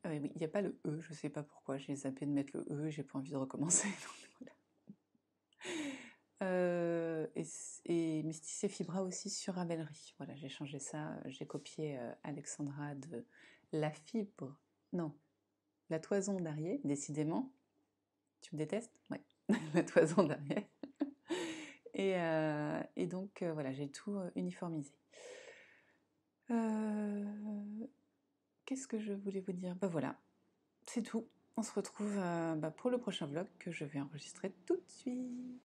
Oui, il n'y a pas le E, je sais pas pourquoi, j'ai zappé de mettre le E, j'ai pas envie de recommencer. Donc voilà. Et Mistis et Fibra aussi sur Ravelry. Voilà, j'ai changé ça, j'ai copié Alexandra de La Fibre, non, La Toison d'Arié, décidément. Tu me détestes? Ouais, La Toison d'Arié. Et donc, voilà, j'ai tout uniformisé. Qu'est-ce que je voulais vous dire? Bah voilà, c'est tout. On se retrouve pour le prochain vlog que je vais enregistrer tout de suite.